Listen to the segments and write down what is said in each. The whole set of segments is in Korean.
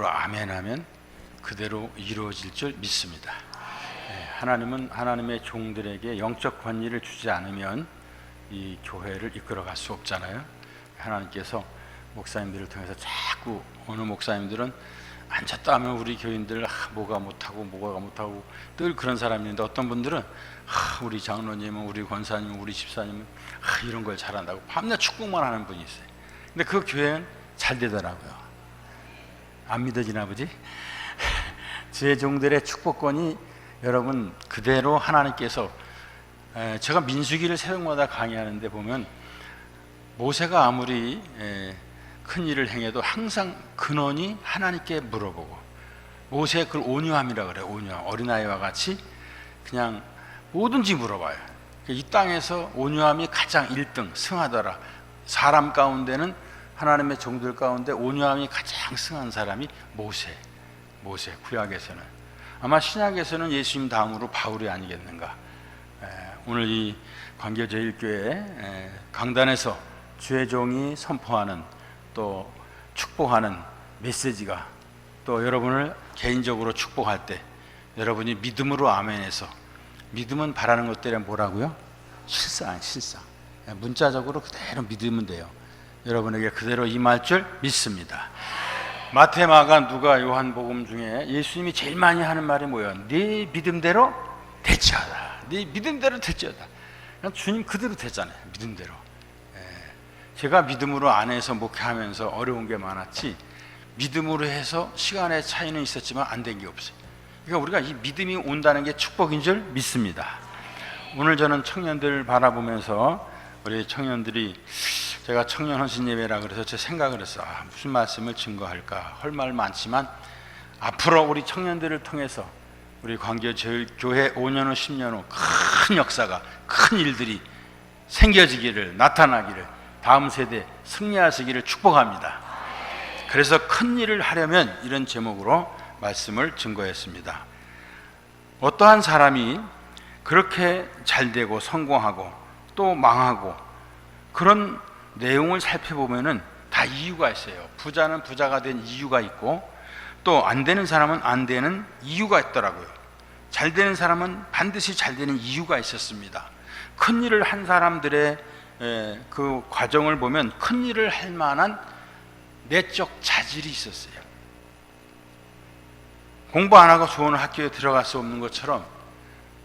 믿음으로 아멘하면 그대로 이루어질 줄 믿습니다. 하나님은 하나님의 종들에게 영적 권위를 주지 않으면 이 교회를 이끌어갈 수 없잖아요. 하나님께서 목사님들을 통해서 자꾸 어느 목사님들은 앉았다 하면 우리 교인들 뭐가 못하고 늘 그런 사람이 있는데, 어떤 분들은 우리 장로님은, 우리 권사님은, 우리 집사님은 이런 걸 잘한다고 밤낮 축복만 하는 분이 있어요. 근데 그 교회는 잘 되더라고요. 안 믿어지나 보지? 제 종들의 축복권이 여러분 그대로 하나님께서, 제가 민수기를 새벽마다 강의하는데 보면 모세가 아무리 큰 일을 행해도 항상 근원이 하나님께 물어보고, 모세의 그 온유함이라 그래요. 온유함, 어린아이와 같이 그냥 뭐든지 물어봐요. 이 땅에서 온유함이 가장 1등 승하더라. 사람 가운데는, 하나님의 종들 가운데 온유함이 가장 승한 사람이 모세. 구약에서는, 아마 신약에서는 예수님 다음으로 바울이 아니겠는가. 오늘 이 광교제일교회 강단에서 주의 종이 선포하는, 또 축복하는 메시지가, 또 여러분을 개인적으로 축복할 때 여러분이 믿음으로 아멘해서, 믿음은 바라는 것들이 뭐라고요? 실상. 문자적으로 그대로 믿으면 돼요. 여러분에게 그대로 임할 줄 믿습니다. 마태, 마가, 누가, 요한복음 중에 예수님이 제일 많이 하는 말이 뭐예요? 네 믿음대로 되지어다. 네 믿음대로 되지어다. 주님 그대로 됐잖아요. 믿음대로. 제가 믿음으로 안 해서 목회하면서 어려운 게 많았지, 믿음으로 해서 시간의 차이는 있었지만 안 된 게 없어요. 그러니까 우리가 이 믿음이 온다는 게 축복인 줄 믿습니다. 오늘 저는 청년들 바라보면서, 우리 청년들이, 제가 청년 헌신 예배라 그래서 제 생각을 했어. 무슨 말씀을 증거할까? 할 말 많지만 앞으로 우리 청년들을 통해서 우리 광교제일교회 5년 후 10년 후 큰 역사가, 큰 일들이 생겨지기를, 나타나기를, 다음 세대 승리하시기를 축복합니다. 그래서 큰 일을 하려면 이런 제목으로 말씀을 증거했습니다. 어떠한 사람이 그렇게 잘되고 성공하고 또 망하고, 그런 내용을 살펴보면은 다 이유가 있어요. 부자는 부자가 된 이유가 있고, 또 안 되는 사람은 안 되는 이유가 있더라고요. 잘 되는 사람은 반드시 잘 되는 이유가 있었습니다. 큰 일을 한 사람들의 그 과정을 보면 큰 일을 할 만한 내적 자질이 있었어요. 공부 안 하고 좋은 학교에 들어갈 수 없는 것처럼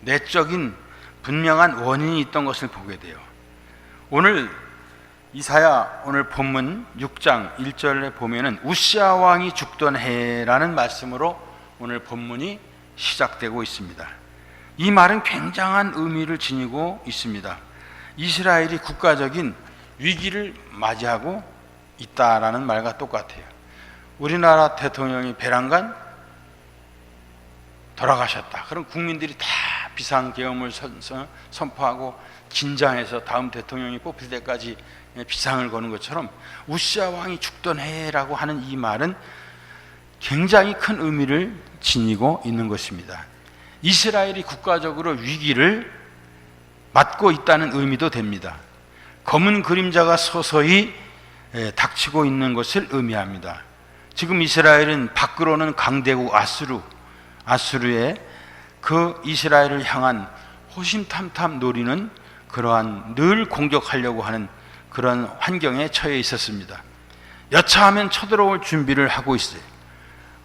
내적인 분명한 원인이 있던 것을 보게 돼요. 오늘 이사야 오늘 본문 6장 1절에 보면은 우시아 왕이 죽던 해라는 말씀으로 오늘 본문이 시작되고 있습니다. 이 말은 굉장한 의미를 지니고 있습니다. 이스라엘이 국가적인 위기를 맞이하고 있다라는 말과 똑같아요. 우리나라 대통령이 배란간 돌아가셨다. 그럼 국민들이 다 비상계엄을 선포하고 긴장해서 다음 대통령이 뽑힐 때까지 비상을 거는 것처럼, 우시아 왕이 죽던 해라고 하는 이 말은 굉장히 큰 의미를 지니고 있는 것입니다. 이스라엘이 국가적으로 위기를 맞고 있다는 의미도 됩니다. 검은 그림자가 서서히 닥치고 있는 것을 의미합니다. 지금 이스라엘은 밖으로는 강대국 아수르의 그 이스라엘을 향한 호심탐탐 노리는, 그러한 늘 공격하려고 하는 그런 환경에 처해 있었습니다. 여차하면 쳐들어올 준비를 하고 있어요.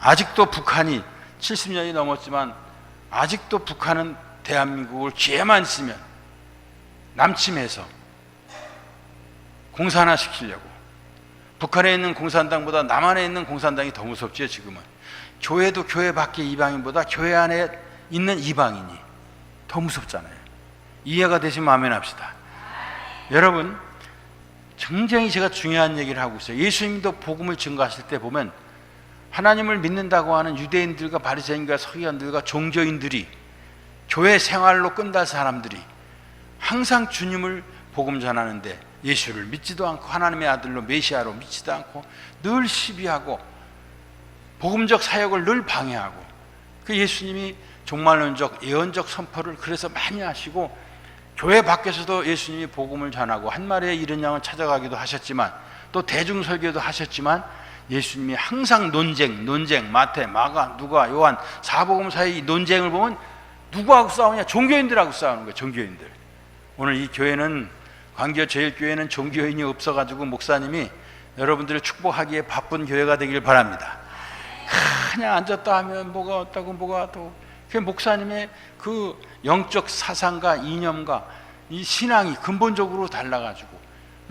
아직도 북한이 70년이 넘었지만 아직도 북한은 대한민국을 기회만 있으면 남침해서 공산화시키려고, 북한에 있는 공산당보다 남한에 있는 공산당이 더 무섭지요. 지금은 교회도 교회 밖의 이방인보다 교회 안에 있는 이방인이 더 무섭잖아요. 이해가 되시면 아멘합시다. 여러분, 굉장히 제가 중요한 얘기를 하고 있어요. 예수님도 복음을 증거하실 때 보면 하나님을 믿는다고 하는 유대인들과 바리새인과 서기관들과 종교인들이, 교회 생활로 끝날 사람들이 항상 주님을 복음 전하는데 예수를 믿지도 않고, 하나님의 아들로 메시아로 믿지도 않고, 늘 시비하고 복음적 사역을 늘 방해하고, 그 예수님이 종말론적 예언적 선포를 그래서 많이 하시고, 교회 밖에서도 예수님이 복음을 전하고 한 마리의 이른 양을 찾아가기도 하셨지만, 또 대중설교도 하셨지만, 예수님이 항상 논쟁, 마태, 마가, 누가, 요한, 사복음서의 이 논쟁을 보면 누구하고 싸우냐? 종교인들하고 싸우는 거예요. 종교인들. 오늘 이 교회는, 광교제일교회는 종교인이 없어가지고 목사님이 여러분들을 축복하기에 바쁜 교회가 되길 바랍니다. 그냥 앉았다 하면 뭐가 어따고 뭐가 또, 그 목사님의 그 영적 사상과 이념과 이 신앙이 근본적으로 달라가지고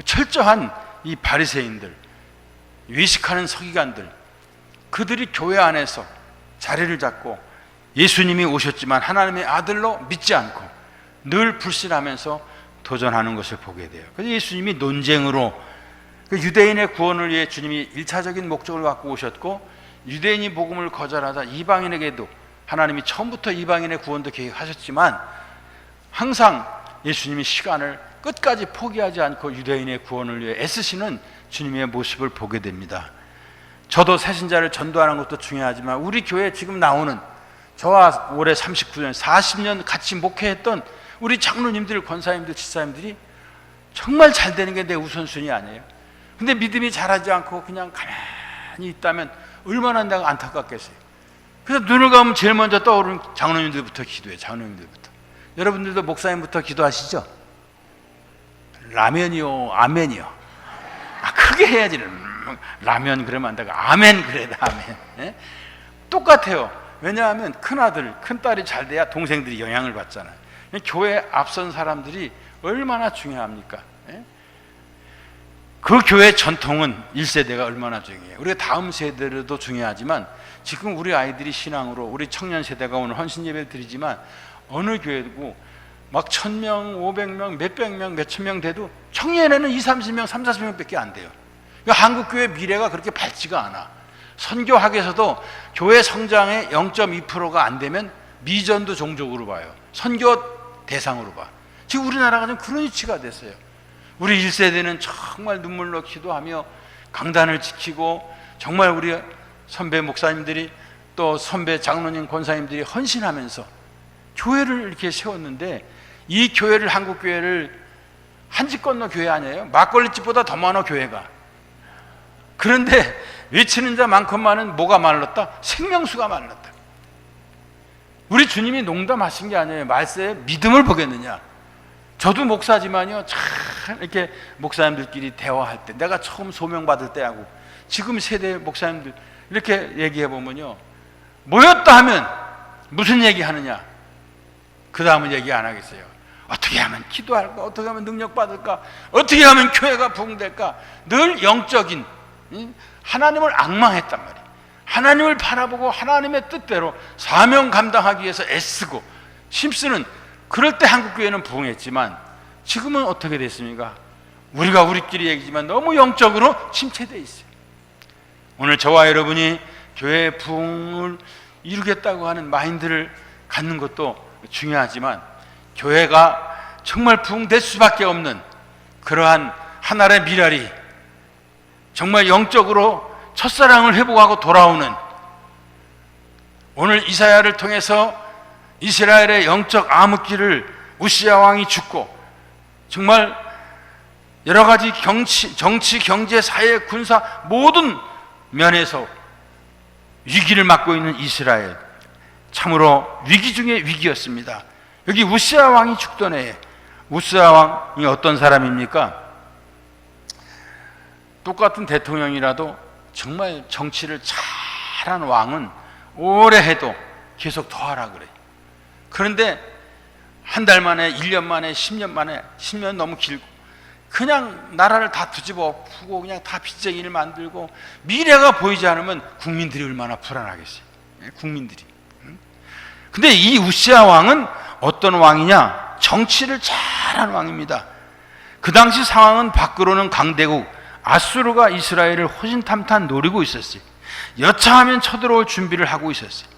철저한 이 바리새인들, 외식하는 서기관들, 그들이 교회 안에서 자리를 잡고 예수님이 오셨지만 하나님의 아들로 믿지 않고 늘 불신하면서 도전하는 것을 보게 돼요. 그래서 예수님이 논쟁으로, 그 유대인의 구원을 위해 주님이 1차적인 목적을 갖고 오셨고, 유대인이 복음을 거절하자 이방인에게도 하나님이 처음부터 이방인의 구원도 계획하셨지만 항상 예수님이 시간을 끝까지 포기하지 않고 유대인의 구원을 위해 애쓰시는 주님의 모습을 보게 됩니다. 저도 새신자를 전도하는 것도 중요하지만 우리 교회에 지금 나오는, 저와 올해 39년, 40년 같이 목회했던 우리 장로님들, 권사님들, 집사님들이 정말 잘 되는 게 내 우선순위 아니에요. 근데 믿음이 자라지 않고 그냥 가만히 있다면 얼마나 내가 안타깝겠어요. 그래서 눈을 감으면 제일 먼저 떠오르는 장로님들부터 기도해요. 장로님들부터. 여러분들도 목사님부터 기도하시죠? 라면이요, 아멘이요. 크게 해야지. 라면 그러면 안 되고 아멘 그래야 돼. 아멘. 예? 똑같아요. 왜냐하면 큰아들, 큰딸이 잘 돼야 동생들이 영향을 받잖아요. 교회 앞선 사람들이 얼마나 중요합니까? 예? 그 교회 전통은 1세대가 얼마나 중요해요. 우리가 다음 세대로도 중요하지만 지금 우리 아이들이 신앙으로, 우리 청년 세대가 오늘 헌신 예배를 드리지만 어느 교회고 막 1000명, 500명, 몇백 명, 몇천 명 돼도 청년에는 20, 30명, 30, 40명밖에 안 돼요. 한국 교회 미래가 그렇게 밝지가 않아. 선교학에서도 교회 성장의 0.2%가 안 되면 미전도 종족으로 봐요. 선교 대상으로 봐. 지금 우리나라가 좀 그런 위치가 됐어요. 우리 1세대는 정말 눈물로 기도하며 강단을 지키고, 정말 우리 선배 목사님들이 또 선배 장로님, 권사님들이 헌신하면서 교회를 이렇게 세웠는데, 이 교회를, 한국 교회를 한 집 건너 교회 아니에요? 막걸리집보다 더 많아 교회가. 그런데 외치는 자 많건만은 뭐가 말랐다? 생명수가 말랐다. 우리 주님이 농담하신 게 아니에요. 말세에 믿음을 보겠느냐. 저도 목사지만요, 참 이렇게 목사님들끼리 대화할 때, 내가 처음 소명받을 때하고 지금 세대 목사님들 이렇게 얘기해 보면요, 모였다 하면 무슨 얘기 하느냐? 그 다음은 얘기 안 하겠어요. 어떻게 하면 기도할까? 어떻게 하면 능력 받을까? 어떻게 하면 교회가 부흥될까? 늘 영적인, 하나님을 앙망했단 말이에요. 하나님을 바라보고 하나님의 뜻대로 사명 감당하기 위해서 애쓰고 힘쓰는, 그럴 때 한국교회는 부흥했지만 지금은 어떻게 됐습니까? 우리가 우리끼리 얘기지만 너무 영적으로 침체되어 있어요. 오늘 저와 여러분이 교회의 부흥을 이루겠다고 하는 마인드를 갖는 것도 중요하지만, 교회가 정말 부흥될 수밖에 없는 그러한 하나의 미랄이, 정말 영적으로 첫사랑을 회복하고 돌아오는, 오늘 이사야를 통해서 이스라엘의 영적 암흑기를 우시야 왕이 죽고, 정말 여러 가지 정치, 경제, 사회, 군사 모든 면에서 위기를 맞고 있는 이스라엘, 참으로 위기 중에 위기였습니다. 여기 우시야 왕이 죽던 해에, 우시야 왕이 어떤 사람입니까? 똑같은 대통령이라도 정말 정치를 잘한 왕은 오래 해도 계속 더 하라 그래. 그런데 한 달 만에, 1년 만에, 10년 만에, 10년 너무 길고 그냥 나라를 다 뒤집어 엎고 그냥 다 빚쟁이를 만들고, 미래가 보이지 않으면 국민들이 얼마나 불안하겠어요. 국민들이. 근데 이 우시야 왕은 어떤 왕이냐? 정치를 잘한 왕입니다. 그 당시 상황은 밖으로는 강대국 아수르가 이스라엘을 호신탐탐 노리고 있었어요. 여차하면 쳐들어올 준비를 하고 있었어요.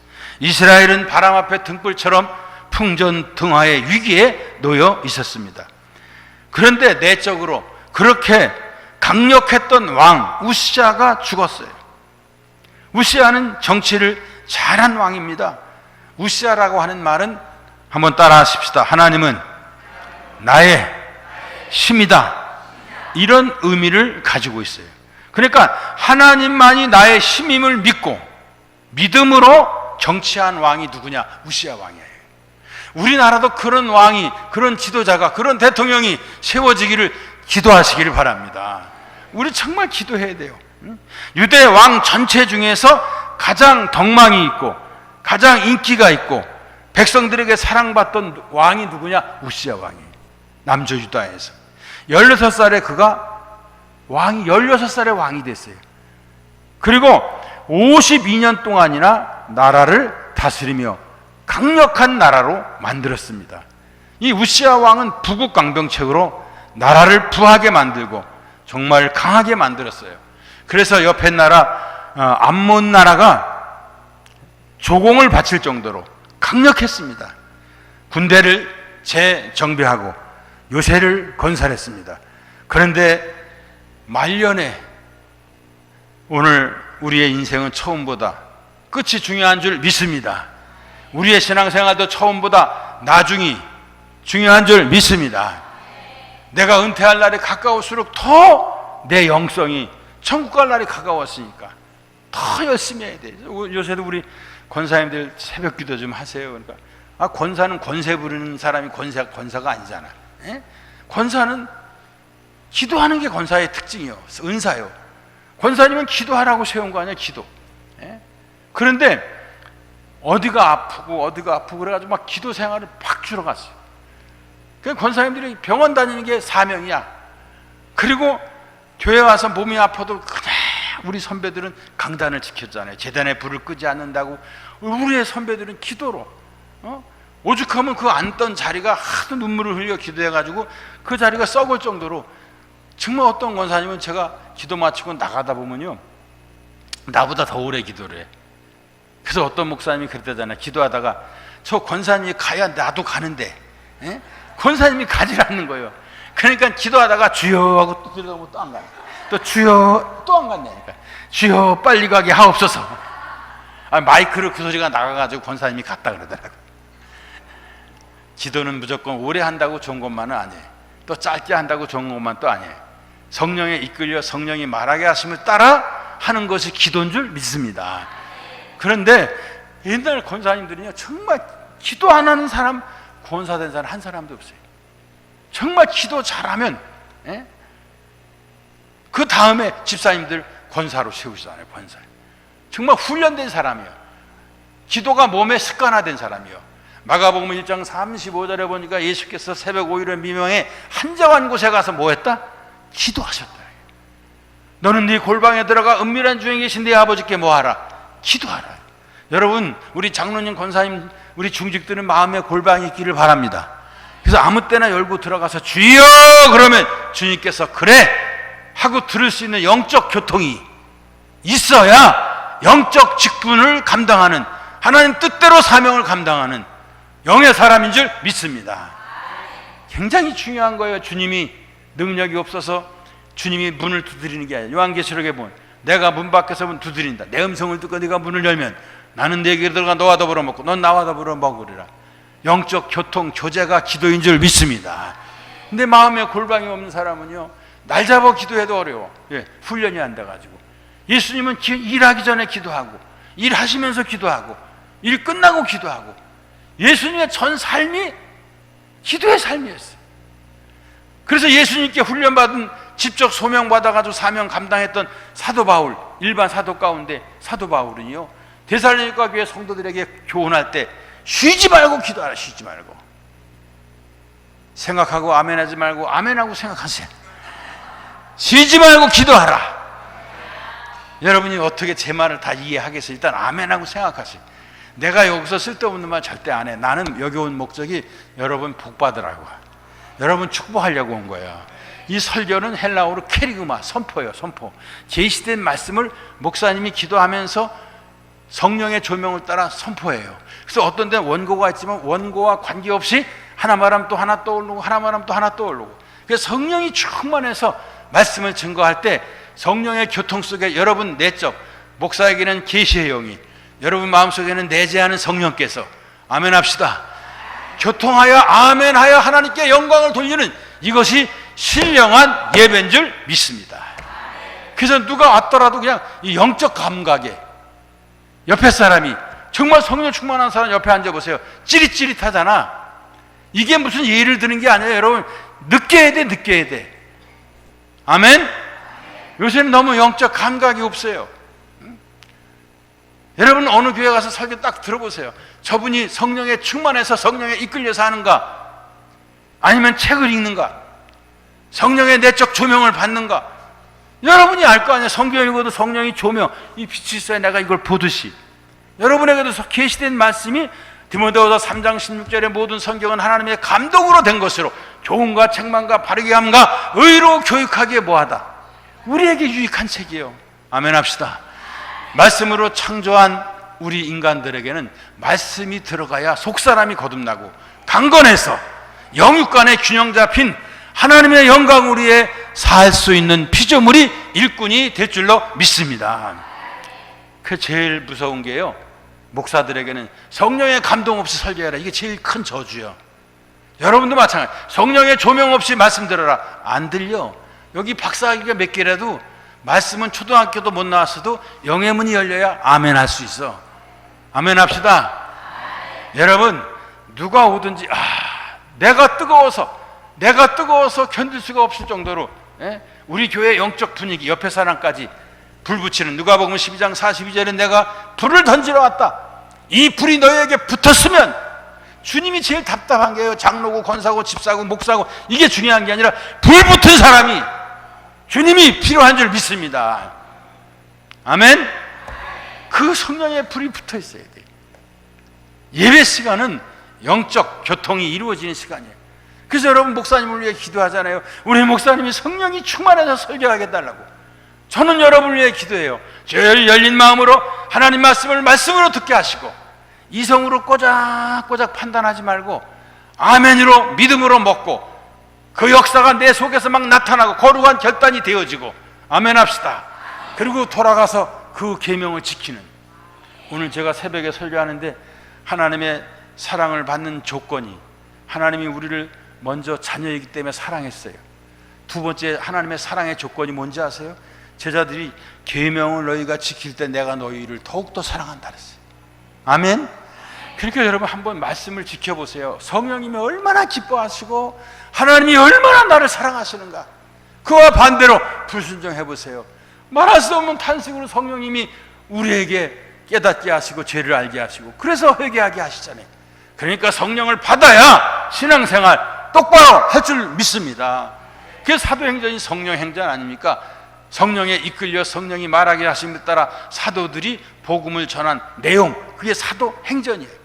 이스라엘은 바람 앞에 등불처럼 풍전등화의 위기에 놓여 있었습니다. 그런데 내적으로 그렇게 강력했던 왕 우시야가 죽었어요. 우시야는 정치를 잘한 왕입니다. 우시야라고 하는 말은 한번 따라 하십시다. 하나님은 나의 힘이다. 이런 의미를 가지고 있어요. 그러니까 하나님만이 나의 힘임을 믿고 믿음으로 정치한 왕이 누구냐? 우시야 왕이에요. 우리나라도 그런 왕이, 그런 지도자가, 그런 대통령이 세워지기를 기도하시기를 바랍니다. 우리 정말 기도해야 돼요. 유대 왕 전체 중에서 가장 덕망이 있고 가장 인기가 있고 백성들에게 사랑받던 왕이 누구냐? 우시야 왕이에요. 남조 유다에서 16살에 그가 왕이 16살에 왕이 됐어요. 그리고 52년 동안이나 나라를 다스리며 강력한 나라로 만들었습니다. 이 우시야 왕은 부국강병책으로 나라를 부하게 만들고 정말 강하게 만들었어요. 그래서 옆에 나라 암몬 나라가 조공을 바칠 정도로 강력했습니다. 군대를 재정비하고 요새를 건설했습니다. 그런데 말년에 오늘 우리의 인생은 처음보다 끝이 중요한 줄 믿습니다. 우리의 신앙생활도 처음보다 나중이 중요한 줄 믿습니다. 내가 은퇴할 날이 가까울수록 더 내 영성이 천국 갈 날이 가까웠으니까 더 열심히 해야 돼. 요새도 우리 권사님들 새벽 기도 좀 하세요. 그러니까 권사는 권세 부르는 사람이 권사가 아니잖아. 예? 권사는 기도하는 게 권사의 특징이요, 은사요. 권사님은 기도하라고 세운 거 아니야, 기도. 예? 그런데 어디가 아프고 그래가지고 막 기도 생활을 팍 줄어갔어요. 그 권사님들이 병원 다니는 게 사명이야. 그리고 교회 와서 몸이 아파도 그냥 우리 선배들은 강단을 지켰잖아요. 제단에 불을 끄지 않는다고. 우리의 선배들은 기도로, 오죽하면 그 앉던 자리가 하도 눈물을 흘려 기도해가지고 그 자리가 썩을 정도로. 정말 어떤 권사님은 제가 기도 마치고 나가다 보면요, 나보다 더 오래 기도를 해. 그래서 어떤 목사님이 그랬다잖아요. 기도하다가 저 권사님이 가야 나도 가는데, 예? 권사님이 가지 않는 거예요. 그러니까 기도하다가 주여 하고 또 기도하고 또 안 가네. 또 주여 또 안 갔냐니까. 주여 빨리 가게 하옵소서. 마이크로 그 소리가 나가가지고 권사님이 갔다 그러더라고요. 기도는 무조건 오래 한다고 좋은 것만은 아니에요. 또 짧게 한다고 좋은 것만 또 아니에요. 성령에 이끌려 성령이 말하게 하심을 따라 하는 것이 기도인 줄 믿습니다. 그런데 옛날 권사님들은요, 정말 기도 안 하는 사람, 권사된 사람 한 사람도 없어요. 정말 기도 잘하면, 예? 그 다음에 집사님들 권사로 세우시잖아요. 권사. 정말 훈련된 사람이요, 기도가 몸에 습관화된 사람이요. 마가복음 1장 35절에 보니까 예수께서 새벽 5일의 미명에 한적한 곳에 가서 뭐 했다? 기도하셨다. 너는 네 골방에 들어가 은밀한 중에 계신 네 아버지께 뭐 하라? 기도하라. 여러분, 우리 장로님, 권사님, 우리 중직들은 마음의 골방이 있기를 바랍니다. 그래서 아무 때나 열고 들어가서 주여 그러면 주님께서 그래 하고 들을 수 있는 영적 교통이 있어야 영적 직분을 감당하는, 하나님 뜻대로 사명을 감당하는 영의 사람인 줄 믿습니다. 굉장히 중요한 거예요. 주님이 능력이 없어서 주님이 문을 두드리는 게 아니라, 요한계시록에 보면 내가 문 밖에서 문 두드린다. 내 음성을 듣고 네가 문을 열면 나는 네게 들어가 너와 더불어 먹고 넌 나와 더불어 먹으리라. 영적 교통 교제가 기도인 줄 믿습니다. 근데 마음에 골방이 없는 사람은요, 날 잡아 기도해도 어려워. 예, 훈련이 안 돼가지고. 예수님은 일하기 전에 기도하고, 일하시면서 기도하고, 일 끝나고 기도하고, 예수님의 전 삶이 기도의 삶이었어요. 그래서 예수님께 훈련받은, 직접 소명받아가지고 사명 감당했던 사도 바울, 일반 사도 가운데 사도 바울은요, 데살로니가 교회 성도들에게 교훈할 때 쉬지 말고 기도하라. 쉬지 말고. 생각하고 아멘하지 말고 아멘하고 생각하세요. 쉬지 말고 기도하라. 여러분이 어떻게 제 말을 다 이해하겠어요? 일단 아멘하고 생각하세요. 내가 여기서 쓸데없는 말 절대 안 해. 나는 여기 온 목적이 여러분 복 받으라고, 여러분 축복하려고 온 거예요. 이 설교는 헬라어로 캐리그마, 선포예요. 선포. 계시된 말씀을 목사님이 기도하면서 성령의 조명을 따라 선포해요. 그래서 어떤 데는 원고가 있지만 원고와 관계없이 하나 말하면 또 하나 떠오르고, 하나 말하면 또 하나 떠오르고. 그래서 성령이 충만해서 말씀을 증거할 때 성령의 교통 속에 여러분 내적, 목사에게는 계시의 영이, 여러분 마음속에는 내재하는 성령께서 아멘 합시다. 교통하여 아멘하여 하나님께 영광을 돌리는 이것이 신령한 예배인 줄 믿습니다. 그래서 누가 왔더라도 그냥 이 영적 감각에 옆에 사람이 정말 성령 충만한 사람 옆에 앉아보세요. 찌릿찌릿하잖아. 이게 무슨 예를 드는 게 아니에요. 여러분, 느껴야 돼. 아멘? 요새는 너무 영적 감각이 없어요. 여러분, 어느 교회 가서 설교 딱 들어보세요. 저분이 성령에 충만해서 성령에 이끌려서 하는가? 아니면 책을 읽는가? 성령의 내적 조명을 받는가? 여러분이 알 거 아니에요. 성경 읽어도 성령이 조명, 이 빛이 있어야 내가 이걸 보듯이. 여러분에게도 계시된 말씀이 디모데후서 3장 16절의 모든 성경은 하나님의 감동으로 된 것으로 교훈과 책망과 바르게 함과 의로 교육하기에 뭐하다. 우리에게 유익한 책이에요. 아멘 합시다. 말씀으로 창조한 우리 인간들에게는 말씀이 들어가야 속사람이 거듭나고 강건해서 영육간의 균형 잡힌 하나님의 영광 우리에 살 수 있는 피조물이 일꾼이 될 줄로 믿습니다. 그 제일 무서운 게요, 목사들에게는 성령의 감동 없이 설교해라. 이게 제일 큰 저주요. 여러분도 마찬가지. 성령의 조명 없이 말씀 들어라. 안 들려. 여기 박사학위가 몇 개라도 말씀은 초등학교도 못 나왔어도 영의 문이 열려야 아멘 할 수 있어. 아멘 합시다. 여러분, 누가 오든지 내가 뜨거워서 견딜 수가 없을 정도로 우리 교회 영적 분위기, 옆에 사람까지 불 붙이는, 누가복음 12장 42절에 내가 불을 던지러 왔다. 이 불이 너희에게 붙었으면, 주님이 제일 답답한 게요, 장로고 권사고 집사고 목사고 이게 중요한 게 아니라 불 붙은 사람이 주님이 필요한 줄 믿습니다. 아멘. 그 성령의 불이 붙어 있어야 돼요. 예배 시간은 영적 교통이 이루어지는 시간이에요. 그래서 여러분, 목사님을 위해 기도하잖아요. 우리 목사님이 성령이 충만해서 설교하게 해달라고. 저는 여러분을 위해 기도해요. 제일 열린 마음으로 하나님 말씀을 말씀으로 듣게 하시고, 이성으로 꼬작꼬작 판단하지 말고 아멘으로 믿음으로 먹고, 그 역사가 내 속에서 막 나타나고 거룩한 결단이 되어지고, 아멘 합시다. 그리고 돌아가서 그 계명을 지키는. 오늘 제가 새벽에 설교하는데 하나님의 사랑을 받는 조건이, 하나님이 우리를 먼저 자녀이기 때문에 사랑했어요. 두 번째 하나님의 사랑의 조건이 뭔지 아세요? 제자들이 계명을 너희가 지킬 때 내가 너희를 더욱더 사랑한다 그랬어요. 아멘. 그러니까 여러분, 한번 말씀을 지켜보세요. 성령님이 얼마나 기뻐하시고 하나님이 얼마나 나를 사랑하시는가. 그와 반대로 불순종해보세요. 말할 수 없는 탄식으로 성령님이 우리에게 깨닫게 하시고 죄를 알게 하시고, 그래서 회개하게 하시잖아요. 그러니까 성령을 받아야 신앙생활 똑바로 할 줄 믿습니다. 그게 사도행전이 성령행전 아닙니까? 성령에 이끌려 성령이 말하게 하심에 따라 사도들이 복음을 전한 내용, 그게 사도행전이에요.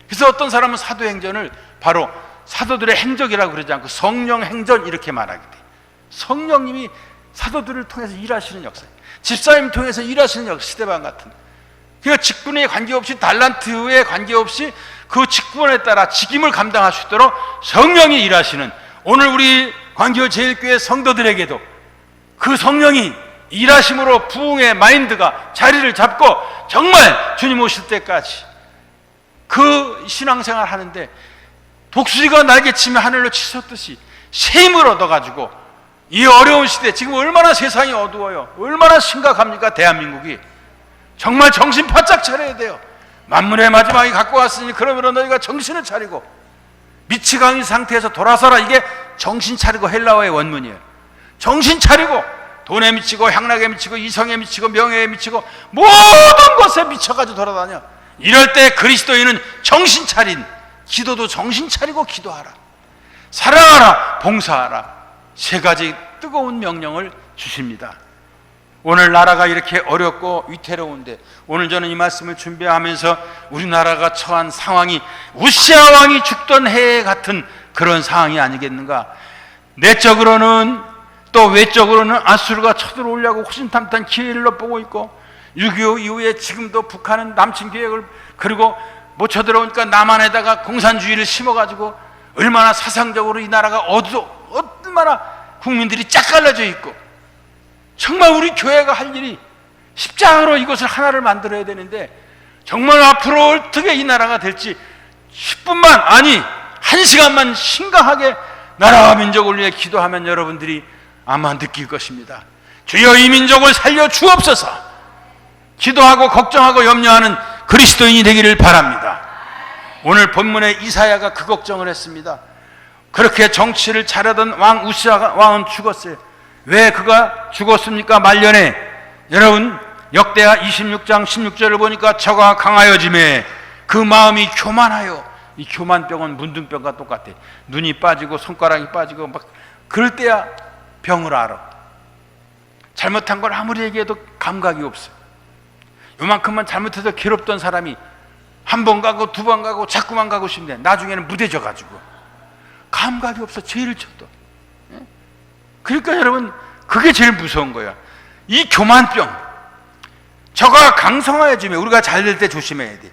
그래서 어떤 사람은 사도행전을 바로 사도들의 행적이라고 그러지 않고 성령행전 이렇게 말하게 돼요. 성령님이 사도들을 통해서 일하시는 역사예요. 집사님 통해서 일하시는 역사, 시대방 같은. 그러니까 직분에 관계없이, 달란트에 관계없이 그 직분에 따라 직임을 감당할 수 있도록 성령이 일하시는, 오늘 우리 광교 제일교회 성도들에게도 그 성령이 일하심으로 부흥의 마인드가 자리를 잡고 정말 주님 오실 때까지 그 신앙생활 하는데 독수리가 날개치며 하늘로 치솟듯이 새 힘을 얻어가지고, 이 어려운 시대, 지금 얼마나 세상이 어두워요. 얼마나 심각합니까? 대한민국이. 정말 정신 바짝 차려야 돼요. 만물의 마지막이 갖고 왔으니 그러므로 너희가 정신을 차리고 미치광이 상태에서 돌아서라. 이게 정신 차리고 헬라어의 원문이에요. 정신 차리고 돈에 미치고 향락에 미치고 이성에 미치고 명예에 미치고 모든 것에 미쳐가지고 돌아다녀. 이럴 때 그리스도인은 정신 차린, 기도도 정신 차리고 기도하라. 사랑하라, 봉사하라. 세 가지 뜨거운 명령을 주십니다. 오늘 나라가 이렇게 어렵고 위태로운데, 오늘 저는 이 말씀을 준비하면서 우리나라가 처한 상황이 우시아 왕이 죽던 해 같은 그런 상황이 아니겠는가. 내적으로는 또 외적으로는 아수르가 쳐들어오려고 호신탐탐 기회를 보고 있고, 6.25 이후에 지금도 북한은 남침 계획을, 그리고 못 쳐들어오니까 남한에다가 공산주의를 심어가지고 얼마나 사상적으로 이 나라가 얼마나 국민들이 짝 갈라져 있고, 정말 우리 교회가 할 일이 십자가로 이것을 하나를 만들어야 되는데, 정말 앞으로 어떻게 이 나라가 될지 10분만, 아니 1시간만 심각하게 나라와 민족을 위해 기도하면 여러분들이 아마 느낄 것입니다. 주여 이 민족을 살려 주옵소서. 기도하고 걱정하고 염려하는 그리스도인이 되기를 바랍니다. 오늘 본문에 이사야가 그 걱정을 했습니다. 그렇게 정치를 잘하던 왕 우시아 왕은 죽었어요. 왜 그가 죽었습니까? 말년에. 여러분 역대하 26장 16절을 보니까 저가 강하여짐에 그 마음이 교만하여. 이 교만병은 문둥병과 똑같아. 눈이 빠지고 손가락이 빠지고 막 그럴 때야 병을 알아. 잘못한 걸 아무리 얘기해도 감각이 없어. 요만큼만 잘못해서 괴롭던 사람이 한 번 가고 두 번 가고 자꾸만 가고 싶네. 나중에는 무뎌져 가지고 감각이 없어. 죄를 쳐도. 그러니까 여러분 그게 제일 무서운 거야. 이 교만병. 저가 강성하여지면 우리가 잘 될 때 조심해야 돼.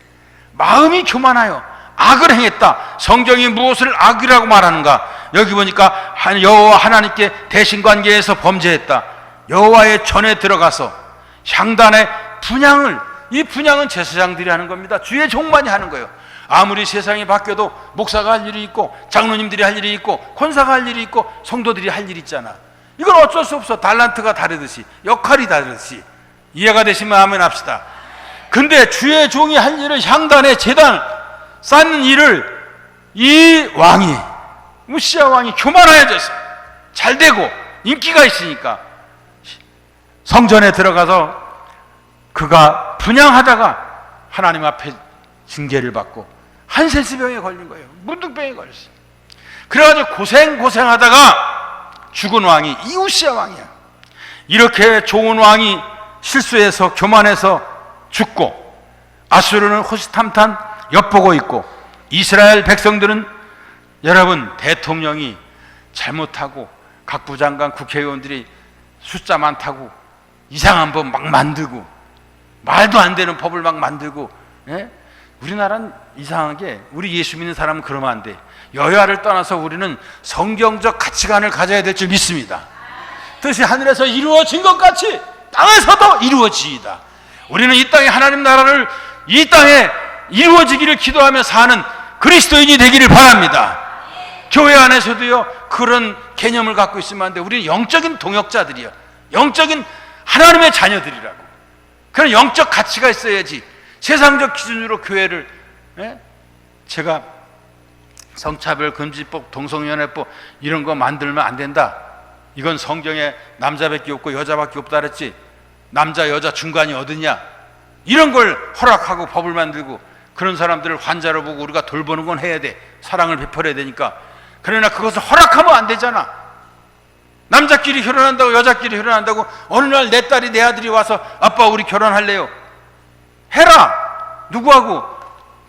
마음이 교만하여 악을 행했다. 성경이 무엇을 악이라고 말하는가? 여기 보니까 여호와 하나님께 대신관계에서 범죄했다. 여호와의 전에 들어가서 향단의 분향을, 이 분향은 제사장들이 하는 겁니다. 주의 종만이 하는 거예요. 아무리 세상이 바뀌어도 목사가 할 일이 있고 장로님들이 할 일이 있고 권사가 할 일이 있고 성도들이 할 일이 있잖아. 이건 어쩔 수 없어. 달란트가 다르듯이, 역할이 다르듯이. 이해가 되시면 아멘 합시다. 근데 주의 종이 할 일을, 향단의 제단 쌓는 일을 이 왕이, 우시아 왕이 교만해져서 잘되고 인기가 있으니까 성전에 들어가서 그가 분향하다가 하나님 앞에 징계를 받고 한센스병에 걸린 거예요. 문둥병에 걸렸어요. 그래가지고 고생하다가 죽은 왕이 이 우시아 왕이야. 이렇게 좋은 왕이 실수해서 교만해서 죽고 아수르는 호시탐탐 엿보고 있고 이스라엘 백성들은 여러분 대통령이 잘못하고 각 부장관 국회의원들이 숫자 많다고 이상한 법 막 만들고 말도 안 되는 법을 막 만들고. 예? 우리나라는 이상하게 우리 예수 믿는 사람은 그러면 안 돼. 여야를 떠나서 우리는 성경적 가치관을 가져야 될 줄 믿습니다. 뜻이 하늘에서 이루어진 것 같이 땅에서도 이루어지이다. 우리는 이 땅에 하나님 나라를 이 땅에 이루어지기를 기도하며 사는 그리스도인이 되기를 바랍니다. 교회 안에서도요 그런 개념을 갖고 있으면 안 돼. 우리는 영적인 동역자들이야. 영적인 하나님의 자녀들이라고. 그런 영적 가치가 있어야지. 세상적 기준으로 교회를, 제가 성차별 금지법, 동성연애법 이런 거 만들면 안 된다. 이건 성경에 남자밖에 없고 여자밖에 없다 그랬지. 남자 여자 중간이 어디냐. 이런 걸 허락하고 법을 만들고 그런 사람들을 환자로 보고 우리가 돌보는 건 해야 돼. 사랑을 베풀어야 되니까. 그러나 그것을 허락하면 안 되잖아. 남자끼리 결혼한다고 여자끼리 결혼한다고 어느 날 내 딸이 내 아들이 와서 아빠 우리 결혼할래요. 해라. 누구하고?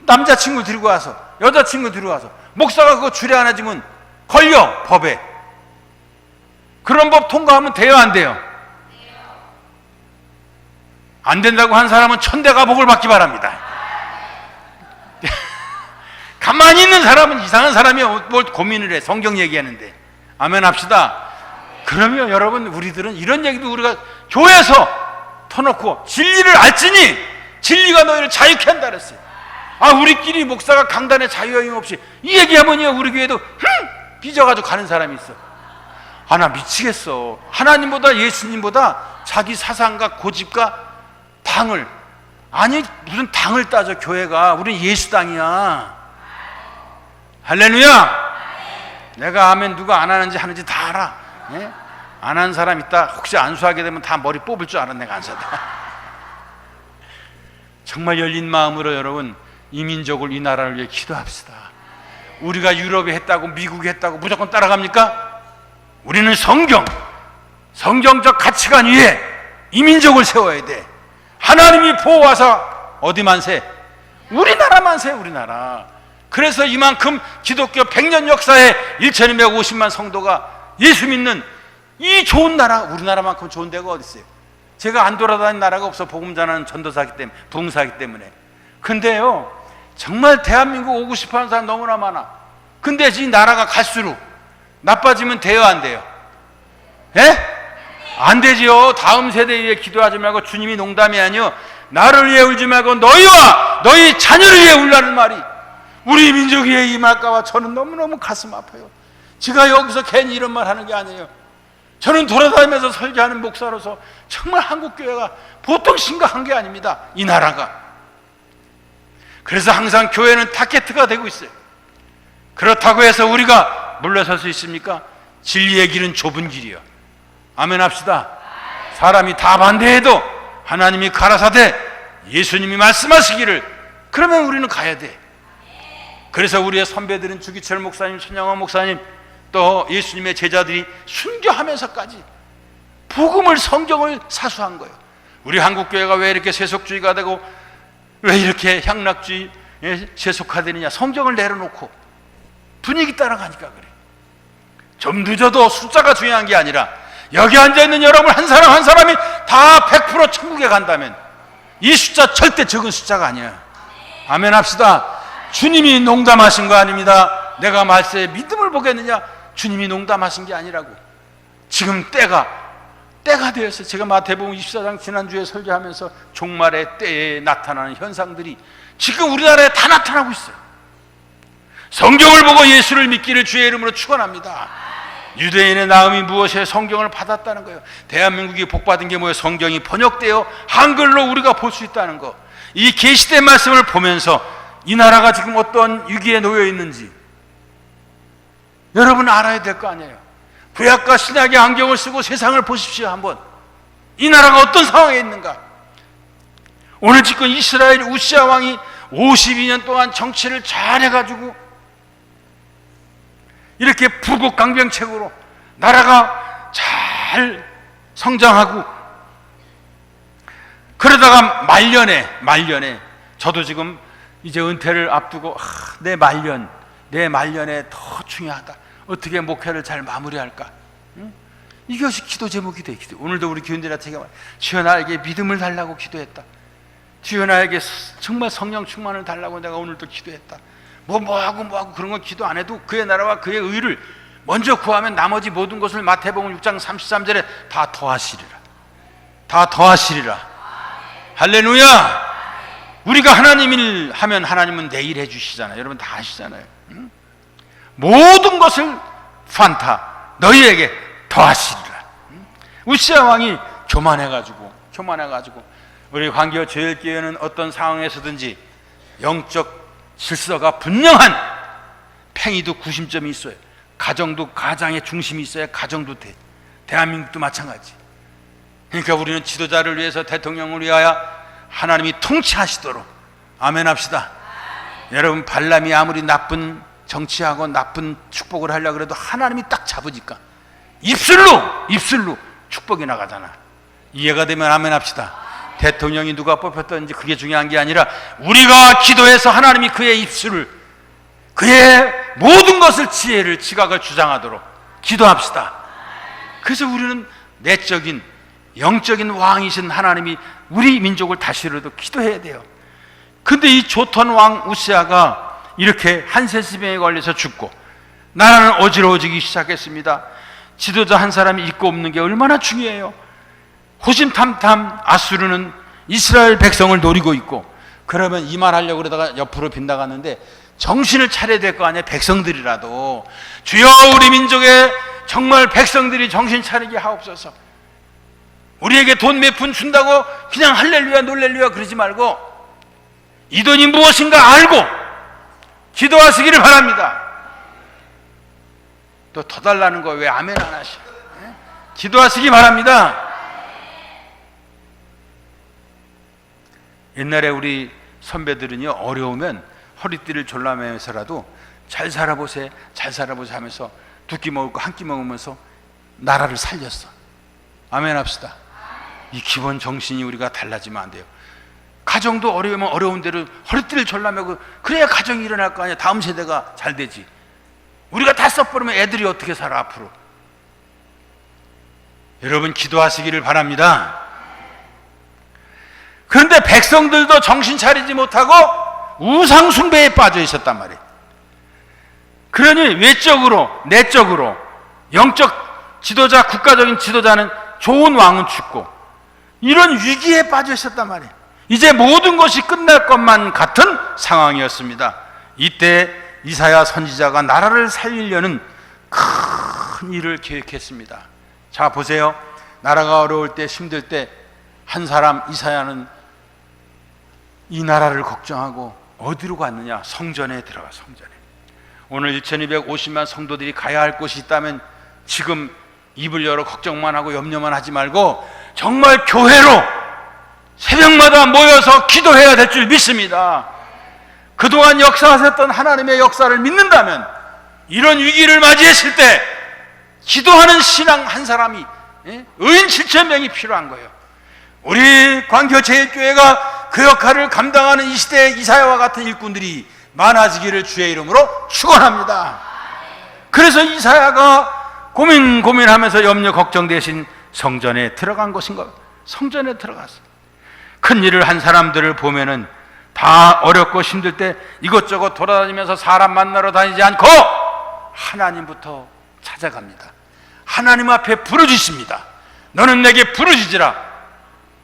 남자친구 들고 와서 여자친구 들고 와서. 목사가 그거 주례 안 해주면 걸려 법에. 그런 법 통과하면 돼요 안 돼요? 안 된다고 한 사람은 천대가 복을 받기 바랍니다. 가만히 있는 사람은 이상한 사람이 뭘 고민을 해. 성경 얘기하는데. 아멘 합시다. 그러면 여러분 우리들은 이런 얘기도 우리가 교회에서 터놓고 진리를 알지니 진리가 너희를 자유케 한다 그랬어요. 아 우리끼리 목사가 강단에 자유여행 없이 이 얘기하면요 우리 교회도 삐져가지고 가는 사람이 있어. 아 나 미치겠어. 하나님보다 예수님보다 자기 사상과 고집과 당을, 아니 무슨 당을 따져 교회가. 우린 예수당이야. 할렐루야. 내가 하면 누가 안 하는지 하는지 다 알아. 예? 안 하는 사람 있다. 혹시 안수하게 되면 다 머리 뽑을 줄 알아. 내가 안수하다. 정말 열린 마음으로 여러분 이 민족을, 이 나라를 위해 기도합시다. 우리가 유럽에 했다고 미국에 했다고 무조건 따라갑니까? 우리는 성경적 가치관 위에 이 민족을 세워야 돼. 하나님이 보호하사 어디만 세? 우리나라만 세. 우리나라. 그래서 이만큼 기독교 100년 역사에 1250만 성도가 예수 믿는 이 좋은 나라, 우리나라만큼 좋은 데가 어디 있어요? 제가 안 돌아다니는 나라가 없어. 복음 전하는 전도사기 때문에, 부흥사기 때문에. 근데요 정말 대한민국 오고 싶어하는 사람 너무나 많아. 근데 이 나라가 갈수록 나빠지면 돼요 안 돼요? 예? 안 되지요. 다음 세대 위해 기도하지 말고, 주님이 농담이 아니요 나를 위해 울지 말고 너희와 너희 자녀를 위해 울라는 말이 우리 민족 위에 임할까봐 저는 너무너무 가슴 아파요. 제가 여기서 괜히 이런 말 하는 게 아니에요. 저는 돌아다니면서 설교하는 목사로서 정말 한국교회가 보통 심각한 게 아닙니다. 이 나라가. 그래서 항상 교회는 타겟트가 되고 있어요. 그렇다고 해서 우리가 물러설 수 있습니까? 진리의 길은 좁은 길이요. 아멘 합시다. 사람이 다 반대해도 하나님이 가라사대 예수님이 말씀하시기를, 그러면 우리는 가야 돼. 그래서 우리의 선배들은 주기철 목사님, 손양원 목사님, 또 예수님의 제자들이 순교하면서까지 복음을, 성경을 사수한 거예요. 우리 한국교회가 왜 이렇게 세속주의가 되고 왜 이렇게 향락주의 세속화되느냐? 성경을 내려놓고 분위기 따라가니까 그래. 좀 늦어도 숫자가 중요한 게 아니라 여기 앉아있는 여러분 한 사람 한 사람이 다 100% 천국에 간다면 이 숫자 절대 적은 숫자가 아니야. 아멘 합시다. 주님이 농담하신 거 아닙니다. 내가 말세에 믿음을 보겠느냐? 주님이 농담하신 게 아니라고. 지금 때가 되었어요. 제가 마태복음 24장 지난주에 설교하면서 종말의 때에 나타나는 현상들이 지금 우리나라에 다 나타나고 있어요. 성경을 보고 예수를 믿기를 주의 이름으로 축원합니다. 유대인의 나음이 무엇에 성경을 받았다는 거예요. 대한민국이 복받은 게 뭐예요? 성경이 번역되어 한글로 우리가 볼 수 있다는 거. 이 계시된 말씀을 보면서 이 나라가 지금 어떤 위기에 놓여 있는지 여러분 알아야 될 거 아니에요. 구약과 신약의 안경을 쓰고 세상을 보십시오. 한번 이 나라가 어떤 상황에 있는가. 오늘 지금 이스라엘 우시아 왕이 52년 동안 정치를 잘해가지고 이렇게 부국강병책으로 나라가 잘 성장하고, 그러다가 말년에 저도 지금 이제 은퇴를 앞두고 내 말년에 더 중요하다. 어떻게 목회를 잘 마무리할까? 응? 이것이 기도 제목이 돼. 오늘도 우리 교인들한테 제가 주여 나에게 믿음을 달라고 기도했다. 주여 나에게 정말 성령 충만을 달라고 내가 오늘도 기도했다. 뭐하고 그런 건 기도 안 해도 그의 나라와 그의 의를 먼저 구하면 나머지 모든 것을 마태복음 6장 33절에 다 더하시리라. 할렐루야. 우리가 하나님 일 하면 하나님은 내 일 해주시잖아요. 여러분 다 아시잖아요. 응? 모든 것을 너희에게 더하시리라. 응? 우시아 왕이 교만해가지고 우리 황교 제일교회는 어떤 상황에서든지 영적 질서가 분명한, 팽이도 구심점이 있어요. 가정도 가장의 중심이 있어야 가정도 돼. 대한민국도 마찬가지. 그러니까 우리는 지도자를 위해서, 대통령을 위하여 하나님이 통치하시도록 아멘 합시다. 여러분 발람이 아무리 나쁜 정치하고 나쁜 축복을 하려고 해도 하나님이 딱 잡으니까 입술로 축복이 나가잖아. 이해가 되면 아멘 합시다. 대통령이 누가 뽑혔든지 그게 중요한 게 아니라 우리가 기도해서 하나님이 그의 입술을, 그의 모든 것을, 지혜를, 지각을 주장하도록 기도합시다. 그래서 우리는 내적인 영적인 왕이신 하나님이 우리 민족을 다스려도 기도해야 돼요. 근데 이 조턴 왕 우시아가 이렇게 한세시병에 걸려서 죽고 나라는 어지러워지기 시작했습니다. 지도자 한 사람이 있고 없는 게 얼마나 중요해요. 호심탐탐 아수르는 이스라엘 백성을 노리고 있고, 그러면 이 말 하려고 그러다가 옆으로 빗나갔는데 정신을 차려야 될 거 아니에요. 백성들이라도 주여 우리 민족의 정말 백성들이 정신 차리게 하옵소서. 우리에게 돈 몇 푼 준다고 그냥 할렐루야 놀렐루야 그러지 말고 이 돈이 무엇인가 알고 기도하시기를 바랍니다. 또 더 달라는 거 왜 아멘 안 하셔? 기도하시기 바랍니다. 옛날에 우리 선배들은요, 어려우면 허리띠를 졸라매면서라도 잘 살아보세 하면서 두 끼 먹을 거 한 끼 먹으면서 나라를 살렸어. 아멘 합시다. 이 기본 정신이 우리가 달라지면 안 돼요. 가정도 어려우면 어려운 대로 허리띠를 졸라매고 그래야 가정이 일어날 거 아니야. 다음 세대가 잘 되지. 우리가 다 써버리면 애들이 어떻게 살아 앞으로. 여러분 기도하시기를 바랍니다. 그런데 백성들도 정신 차리지 못하고 우상 숭배에 빠져 있었단 말이에요. 그러니 외적으로 내적으로 영적 지도자, 국가적인 지도자는 좋은 왕은 죽고 이런 위기에 빠져 있었단 말이에요. 이제 모든 것이 끝날 것만 같은 상황이었습니다. 이때 이사야 선지자가 나라를 살리려는 큰 일을 계획했습니다. 자, 보세요. 나라가 어려울 때, 힘들 때 한 사람 이사야는 이 나라를 걱정하고 어디로 갔느냐? 성전에 들어가. 성전에. 오늘 1250만 성도들이 가야 할 곳이 있다면 지금 입을 열어 걱정만 하고 염려만 하지 말고 정말 교회로 새벽마다 모여서 기도해야 될 줄 믿습니다. 그동안 역사하셨던 하나님의 역사를 믿는다면 이런 위기를 맞이했을 때 기도하는 신앙 한 사람이, 의인 7,000명이 필요한 거예요. 우리 광교제일교회가 그 역할을 감당하는 이 시대의 이사야와 같은 일꾼들이 많아지기를 주의 이름으로 축원합니다. 그래서 이사야가 고민하면서 염려 걱정 대신 성전에 들어간 것인가? 성전에 들어갔어. 큰 일을 한 사람들을 보면은 다 어렵고 힘들 때 이것저것 돌아다니면서 사람 만나러 다니지 않고 하나님부터 찾아갑니다. 하나님 앞에 부르짖습니다. 너는 내게 부르짖으라.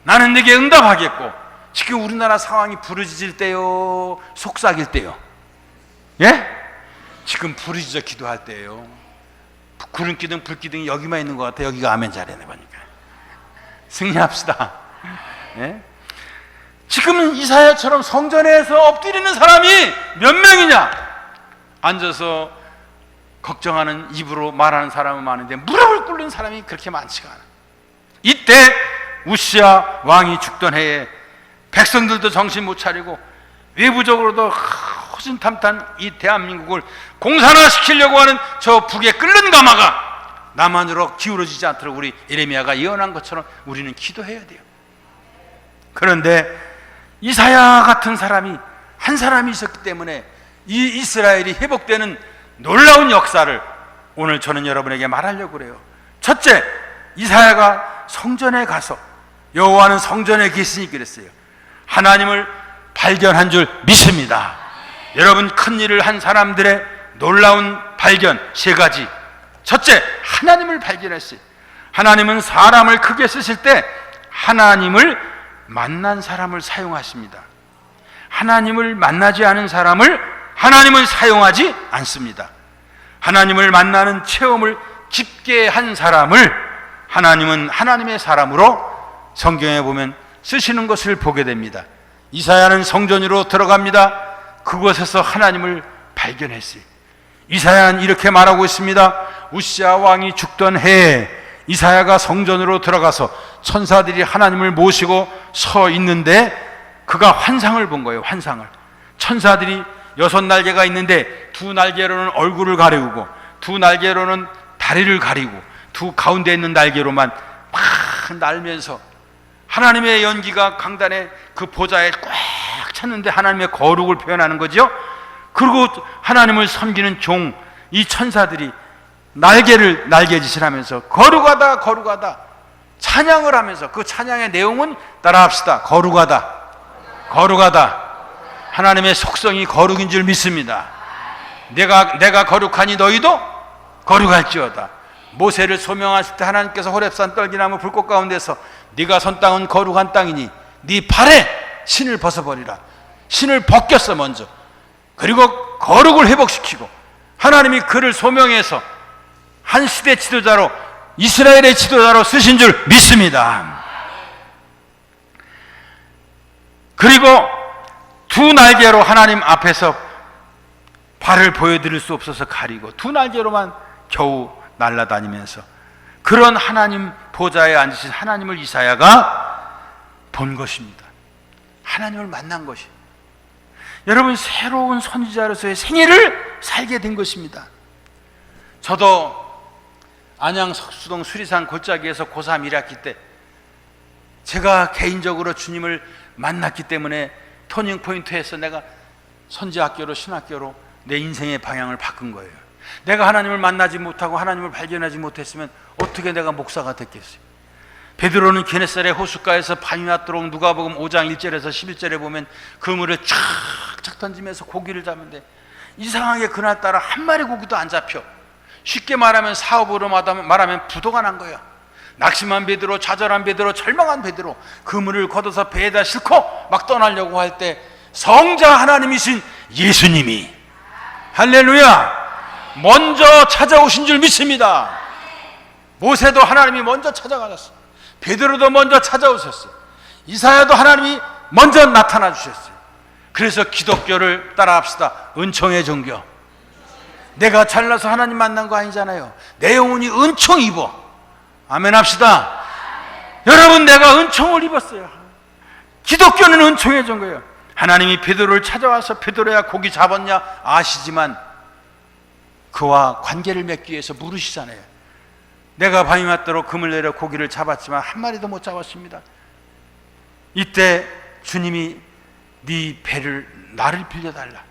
나는 네게 응답하겠고. 지금 우리나라 상황이 부르짖을 때요, 속삭일 때요? 예? 지금 부르짖어 기도할 때예요. 구름기둥 불기둥이 여기만 있는 것 같아. 여기가 아멘 잘해내 보니까. 승리합시다. 예? 지금 이사야처럼 성전에서 엎드리는 사람이 몇 명이냐? 앉아서 걱정하는 입으로 말하는 사람은 많은데 무릎을 꿇는 사람이 그렇게 많지가 않아. 이때 우시야 왕이 죽던 해에 백성들도 정신 못 차리고 외부적으로도 호신탐탄 이 대한민국을 공산화시키려고 하는 저 북의 끓는 가마가 남한으로 기울어지지 않도록 우리 예레미야가 예언한 것처럼 우리는 기도해야 돼요. 그런데 이사야 같은 사람이 한 사람이 있었기 때문에 이 이스라엘이 회복되는 놀라운 역사를 오늘 저는 여러분에게 말하려고 그래요. 첫째, 이사야가 성전에 가서, 여호와는 성전에 계시니 그랬어요. 하나님을 발견한 줄 믿습니다. 여러분, 큰 일을 한 사람들의 놀라운 발견 세 가지. 첫째, 하나님을 발견했어요. 하나님은 사람을 크게 쓰실 때 하나님을 만난 사람을 사용하십니다. 하나님을 만나지 않은 사람을 하나님은 사용하지 않습니다. 하나님을 만나는 체험을 깊게 한 사람을 하나님은 하나님의 사람으로 성경에 보면 쓰시는 것을 보게 됩니다. 이사야는 성전으로 들어갑니다. 그곳에서 하나님을 발견했어요. 이사야는 이렇게 말하고 있습니다. 우시야 왕이 죽던 해에 이사야가 성전으로 들어가서 천사들이 하나님을 모시고 서 있는데 그가 환상을 본 거예요. 환상을. 천사들이 6날개가 있는데 2날개로는 얼굴을 가리우고 2날개로는 다리를 가리고 두 가운데 있는 날개로만 막 날면서 하나님의 연기가 강단에 그 보좌에 꽉 찼는데 하나님의 거룩을 표현하는 거죠. 그리고 하나님을 섬기는 종, 이 천사들이 날개짓을 하면서 거룩하다 거룩하다 찬양을 하면서, 그 찬양의 내용은 따라합시다. 거룩하다 거룩하다. 하나님의 속성이 거룩인 줄 믿습니다. 내가 거룩하니 너희도 거룩할지어다. 모세를 소명하실 때 하나님께서 호렙산 떨기나무 불꽃 가운데서 네가 선 땅은 거룩한 땅이니 네 발에 신을 벗어버리라. 신을 벗겼어 먼저. 그리고 거룩을 회복시키고 하나님이 그를 소명해서 한 시대 지도자로, 이스라엘의 지도자로 쓰신 줄 믿습니다. 그리고 2날개로 하나님 앞에서 발을 보여드릴 수 없어서 가리고 2날개로만 겨우 날아다니면서 그런 하나님 보좌에 앉으신 하나님을 이사야가 본 것입니다. 하나님을 만난 것이, 여러분, 새로운 선지자로서의 생애를 살게 된 것입니다. 저도 안양 석수동 수리산 골짜기에서 고3 1학기 때 제가 개인적으로 주님을 만났기 때문에 터닝포인트에서 내가 선지학교로 신학교로 내 인생의 방향을 바꾼 거예요. 내가 하나님을 만나지 못하고 하나님을 발견하지 못했으면 어떻게 내가 목사가 됐겠어요. 베드로는 게네사렛 호숫가에서 밤이 맞도록 누가복음 5장 1절에서 11절에 보면 그물을 쫙쫙 던지면서 고기를 잡는데 이상하게 그날따라 한 마리 고기도 안 잡혀. 쉽게 말하면 사업으로 말하면 부도가 난 거야. 낙심한 베드로, 좌절한 베드로, 절망한 베드로, 그물을 걷어서 배에다 싣고 막 떠나려고 할 때 성자 하나님이신 예수님이, 할렐루야, 먼저 찾아오신 줄 믿습니다. 모세도 하나님이 먼저 찾아가셨어요. 베드로도 먼저 찾아오셨어요. 이사야도 하나님이 먼저 나타나 주셨어요. 그래서 기독교를 따라합시다. 은총의 종교. 내가 잘나서 하나님 만난 거 아니잖아요. 내 영혼이 은총 입어. 아멘 합시다. 여러분, 내가 은총을 입었어요. 기독교는 은총의 종교예요. 하나님이 베드로를 찾아와서 베드로야 고기 잡았냐 아시지만 그와 관계를 맺기 위해서 물으시잖아요. 내가 밤이 맞도록 금을 내려 고기를 잡았지만 한 마리도 못 잡았습니다. 이때 주님이 네 배를 나를 빌려달라.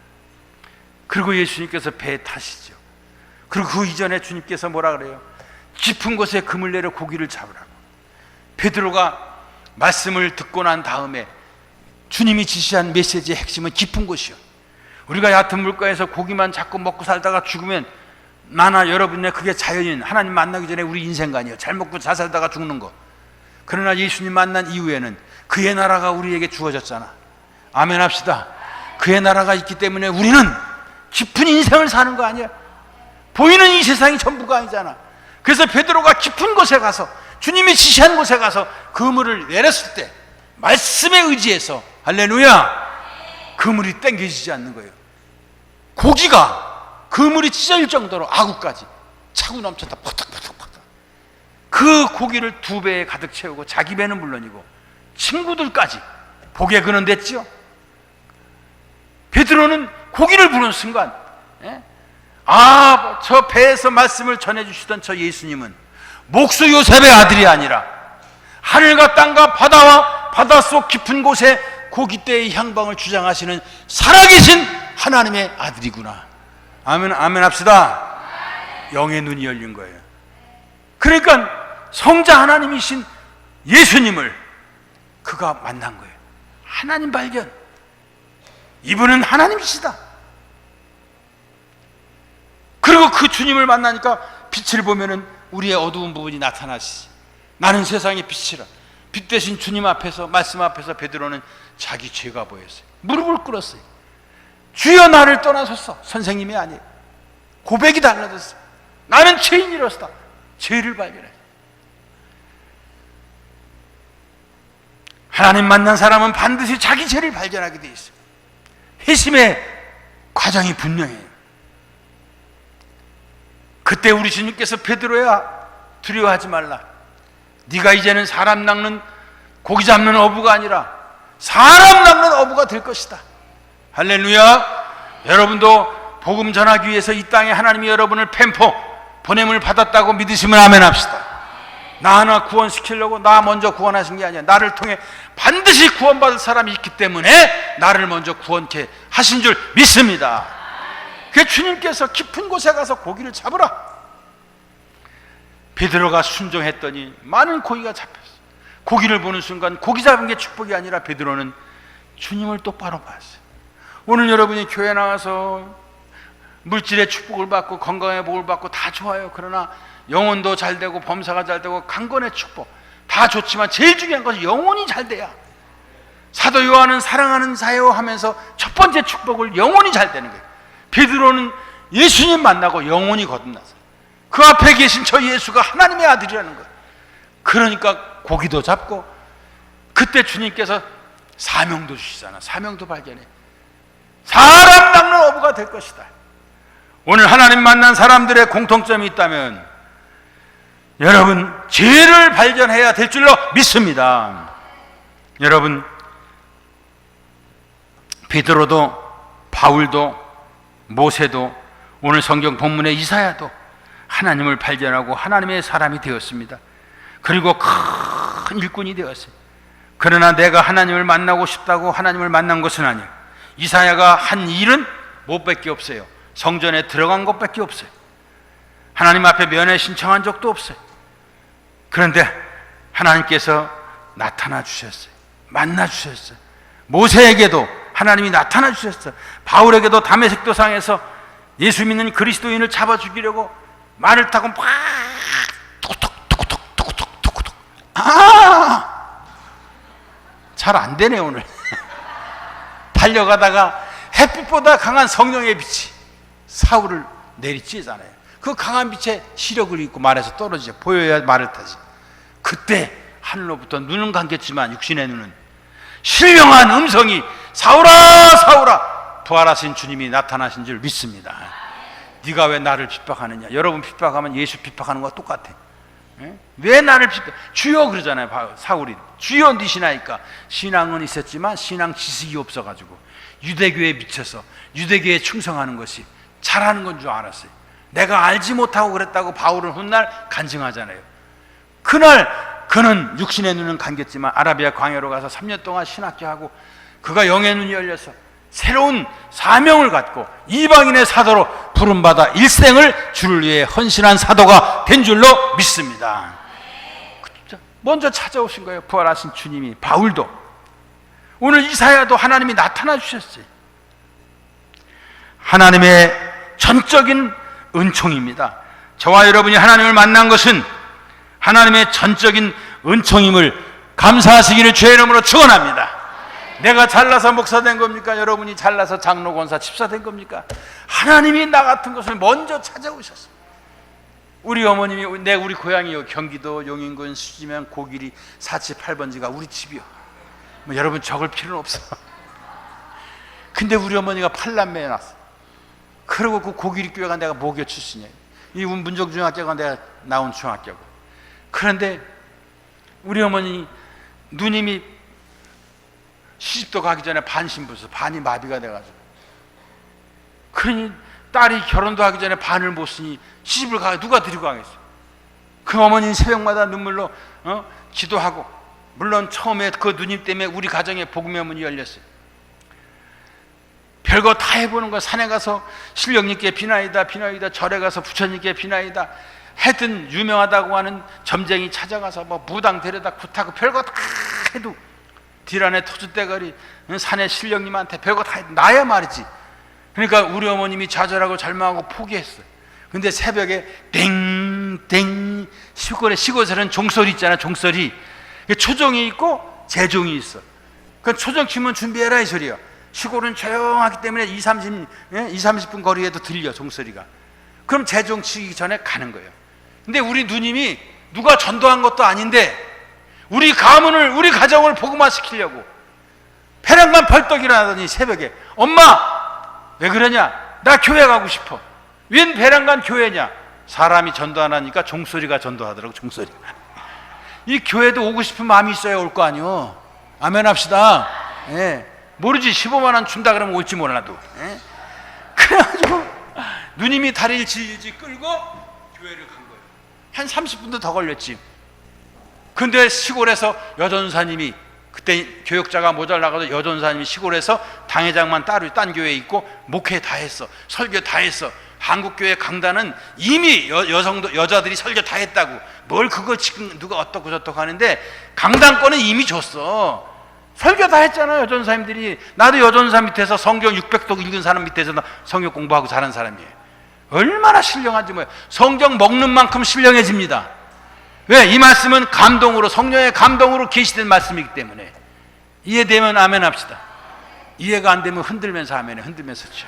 그리고 예수님께서 배에 타시죠. 그리고 그 이전에 주님께서 뭐라 그래요? 깊은 곳에 금을 내려 고기를 잡으라고. 베드로가 말씀을 듣고 난 다음에 주님이 지시한 메시지의 핵심은 깊은 곳이요. 우리가 얕은 물가에서 고기만 잡고 먹고 살다가 죽으면 나나 여러분의 그게 자연인 하나님 만나기 전에 우리 인생관이에요. 잘 먹고 잘 살다가 죽는 거. 그러나 예수님 만난 이후에는 그의 나라가 우리에게 주어졌잖아. 아멘 합시다. 그의 나라가 있기 때문에 우리는 깊은 인생을 사는 거 아니야. 보이는 이 세상이 전부가 아니잖아. 그래서 베드로가 깊은 곳에 가서 주님이 지시한 곳에 가서 그물을 내렸을 때 말씀에 의지해서 할렐루야, 그물이 땡겨지지 않는 거예요. 고기가 그물이 찢어질 정도로 아구까지 차고 넘쳤다. 퍼덕퍼덕퍼덕. 그 고기를 2배에 가득 채우고 자기 배는 물론이고 친구들까지 복에 그는 됐지요. 베드로는 고기를 부는 순간 저 배에서 말씀을 전해주시던 저 예수님은 목수 요셉의 아들이 아니라 하늘과 땅과 바다와 바닷속 깊은 곳에 고깃대의 향방을 주장하시는 살아계신 하나님의 아들이구나. 아멘, 아멘 합시다. 영의 눈이 열린 거예요. 그러니까 성자 하나님이신 예수님을 그가 만난 거예요. 하나님 발견. 이분은 하나님이시다. 그리고 그 주님을 만나니까 빛을 보면은 우리의 어두운 부분이 나타나시지. 나는 세상의 빛이라. 빛 대신 주님 앞에서, 말씀 앞에서 베드로는 자기 죄가 보였어요. 무릎을 꿇었어요. 주여 나를 떠나소서. 선생님이 아니에요. 고백이 달라졌어요. 나는 죄인이로서다. 죄를 발견해. 하나님 만난 사람은 반드시 자기 죄를 발견하게 돼 있어요. 회심의 과정이 분명해요. 그때 우리 주님께서 베드로야 두려워하지 말라. 네가 이제는 사람 낚는 고기 잡는 어부가 아니라 사람 낚는 어부가 될 것이다. 할렐루야. 여러분도 복음 전하기 위해서 이 땅에 하나님이 여러분을 펜포 보냄을 받았다고 믿으시면 아멘 합시다. 나 하나 구원시키려고 나 먼저 구원하신 게 아니야. 나를 통해 반드시 구원받을 사람이 있기 때문에 나를 먼저 구원케 하신 줄 믿습니다. 그 주님께서 깊은 곳에 가서 고기를 잡으라. 베드로가 순종했더니 많은 고기가 잡혔어. 고기를 보는 순간 고기 잡은 게 축복이 아니라 베드로는 주님을 똑바로 봤어요. 오늘 여러분이 교회 나와서 물질의 축복을 받고 건강의 복을 받고 다 좋아요. 그러나 영혼도 잘 되고 범사가 잘 되고 강건의 축복 다 좋지만 제일 중요한 것은 영혼이 잘 돼야. 사도 요한은 사랑하는 자요 하면서 첫 번째 축복을 영혼이 잘 되는 거예요. 베드로는 예수님 만나고 영혼이 거듭났어요. 그 앞에 계신 저 예수가 하나님의 아들이라는 거예요. 그러니까 고기도 잡고 그때 주님께서 사명도 주시잖아. 사명도 발견해. 사람 낚는 어부가 될 것이다. 오늘 하나님 만난 사람들의 공통점이 있다면 여러분 죄를 발견해야 될 줄로 믿습니다. 여러분 베드로도 바울도 모세도 오늘 성경 본문의 이사야도 하나님을 발견하고 하나님의 사람이 되었습니다. 그리고 큰 일꾼이 되었어요. 그러나 내가 하나님을 만나고 싶다고 하나님을 만난 것은 아니에요. 이사야가 한 일은 뭐밖에 없어요. 성전에 들어간 것밖에 없어요. 하나님 앞에 면회 신청한 적도 없어요. 그런데 하나님께서 나타나 주셨어요. 만나 주셨어요. 모세에게도 하나님이 나타나 주셨어요. 바울에게도 다메섹 도상에서 예수 믿는 그리스도인을 잡아 죽이려고 말을 타고 막 톡톡톡톡톡톡톡 잘 안 되네 오늘. 달려가다가 햇빛보다 강한 성령의 빛이 사울을 내리쬐잖아요. 그 강한 빛에 시력을 잃고 말에서 떨어지죠. 보여야 말을 타지. 그때 하늘로부터 눈은 감겼지만 육신의 눈은 신령한 음성이 사울아 사울아 부활하신 주님이 나타나신 줄 믿습니다. 네가 왜 나를 핍박하느냐. 여러분 핍박하면 예수 핍박하는 거와 똑같아. 왜 나를 핍박? 주여 그러잖아요. 사울이 주여 니시나이까. 신앙은 있었지만 신앙 지식이 없어가지고 유대교에 미쳐서 유대교에 충성하는 것이 잘하는 건 줄 알았어요. 내가 알지 못하고 그랬다고 바울은 훗날 간증하잖아요. 그날 그는 육신의 눈은 감겼지만 아라비아 광야로 가서 3년 동안 신학교하고 그가 영의 눈이 열려서 새로운 사명을 갖고 이방인의 사도로 부름받아 일생을 주를 위해 헌신한 사도가 된 줄로 믿습니다. 먼저 찾아오신 거예요. 부활하신 주님이. 바울도 오늘 이사야도 하나님이 나타나 주셨어요. 하나님의 전적인 은총입니다. 저와 여러분이 하나님을 만난 것은 하나님의 전적인 은총임을 감사하시기를 주의 이름으로 축원합니다. 내가 잘나서 목사 된 겁니까? 여러분이 잘나서 장로, 권사, 집사 된 겁니까? 하나님이 나 같은 것을 먼저 찾아오셨어요. 우리 어머님이 우리 고향이요, 경기도 용인군 수지면 고길이 48번지가 우리 집이요. 뭐 여러분 적을 필요는 없어. 근데 우리 어머니가 8남매에 났어. 그리고 그 고길이 교회가 내가 모교 출신이에요. 이 문정중학교가 내가 나온 중학교고. 그런데 우리 어머니 누님이 시집도 가기 전에 반신부서 반이 마비가 돼가지고, 그러니 딸이 결혼도 하기 전에 반을 못 쓰니 시집을 가 누가 데리고 가겠어요? 그 어머니는 새벽마다 눈물로 기도하고, 물론 처음에 그 누님 때문에 우리 가정에 복음의 문이 열렸어요. 별거 다 해보는 거. 산에 가서 신령님께 비나이다 비나이다, 절에 가서 부처님께 비나이다, 하여튼 유명하다고 하는 점쟁이 찾아가서 뭐 무당 데려다 굿하고 별거 다 해도 딜안에 터줏대거리, 산에 신령님한테 별거 다 해도 나야 말이지. 그러니까 우리 어머님이 좌절하고 절망하고 포기했어요. 근데 새벽에 땡땡, 시골에는 종소리 있잖아. 종소리. 초종이 있고 재종이 있어. 그 초종 치면 준비해라 이 소리야. 시골은 조용하기 때문에 20-30분 거리에도 들려 종소리가. 그럼 재종 치기 전에 가는 거예요. 근데 우리 누님이 누가 전도한 것도 아닌데 우리 가문을, 우리 가정을 복음화 시키려고 배란간 벌떡 일어나더니 새벽에, 엄마 왜 그러냐, 나 교회 가고 싶어. 웬 배란간 교회냐. 사람이 전도 안 하니까 종소리가 전도하더라고. 종소리. 이 교회도 오고 싶은 마음이 있어야 올 거 아니요. 아멘 합시다. 예. 모르지 15만 원 준다 그러면 올지 몰라도. 예. 그래가지고 누님이 다리를 질질 끌고 교회를 간 거예요. 한 30분도 더 걸렸지. 근데 시골에서 여전사님이, 그때 교역자가 모자라가지고 여전사님이 시골에서 당회장만 따로 딴 교회에 있고 목회 다 했어. 설교 다 했어. 한국교회 강단은 이미 여자들이 설교 다 했다고. 뭘 그거 지금 누가 어떻고 저떻고 하는데 강단권은 이미 줬어. 설교 다 했잖아 여전사님들이. 나도 여전사 밑에서 성경 600독 읽은 사람 밑에서 성경 공부하고 자란 사람이에요. 얼마나 신령한지 뭐예요. 성경 먹는 만큼 신령해집니다. 왜? 이 말씀은 감동으로, 성령의 감동으로 계시된 말씀이기 때문에. 이해되면 아멘 합시다. 이해가 안 되면 흔들면서 아멘해. 흔들면서 쳐.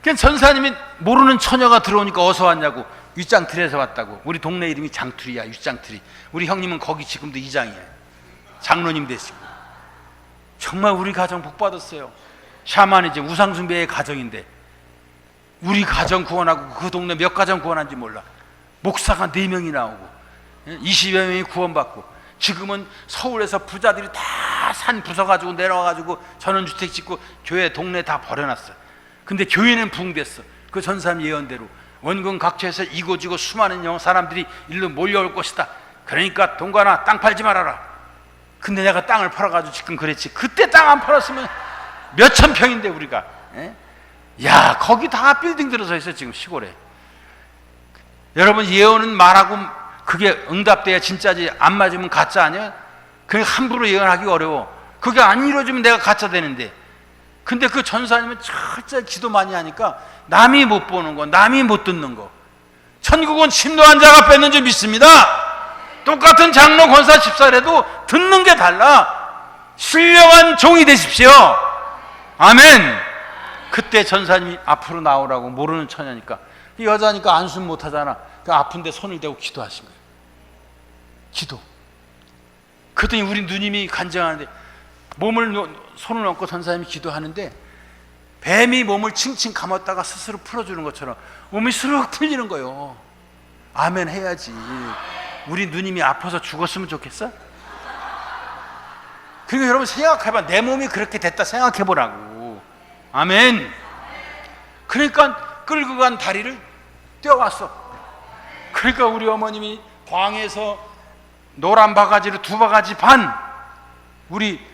그러니까 전사님이 모르는 처녀가 들어오니까 어서 왔냐고. 윗장틀에서 왔다고. 우리 동네 이름이 장틀이야. 윗장틀이. 우리 형님은 거기 지금도 이장이에요. 장로님 되시고. 정말 우리 가정 복 받았어요. 샤머니즘, 우상숭배의 가정인데 우리 가정 구원하고 그 동네 몇 가정 구원한지 몰라. 목사가 4명이 나오고 20여 명이 구원받고, 지금은 서울에서 부자들이 다 산 부숴가지고 내려와가지고 전원주택 짓고 교회 동네 다 버려놨어. 근데 교회는 부흥됐어. 그 전사님 예언대로 원근 각처에서 이고지고 수많은 사람들이 일로 몰려올 것이다. 그러니까 동관아 땅 팔지 말아라. 근데 내가 땅을 팔아가지고 지금 그랬지. 그때 땅 안 팔았으면 몇천 평인데 우리가. 야, 거기 다 빌딩 들어서 있어 지금 시골에. 여러분 예언은 말하고 그게 응답돼야 진짜지, 안 맞으면 가짜 아니야? 그냥 함부로 예언하기 어려워. 그게 안 이루어지면 내가 가짜 되는데. 근데 그 전사님은 철저히 기도 많이 하니까 남이 못 보는 거, 남이 못 듣는 거. 천국은 침노한 자가 뺏는 줄 믿습니다. 똑같은 장로, 권사, 집사라도 듣는 게 달라. 신령한 종이 되십시오. 아멘. 그때 전사님이 앞으로 나오라고, 모르는 처녀니까, 여자니까 안수 못하잖아. 그 아픈데 손을 대고 기도하신 거예요. 기도. 그랬더니 우리 누님이 간증하는데, 손을 얹고 전사님이 기도하는데 뱀이 몸을 칭칭 감았다가 스스로 풀어주는 것처럼 몸이 스르륵 풀리는 거예요. 아멘 해야지. 우리 누님이 아파서 죽었으면 좋겠어? 그리고 여러분 생각해봐. 내 몸이 그렇게 됐다 생각해보라고. 아멘. 그러니까 끌고 간 다리를 떼어왔어. 그러니까 우리 어머님이 광에서 노란 바가지로 2바가지 반, 우리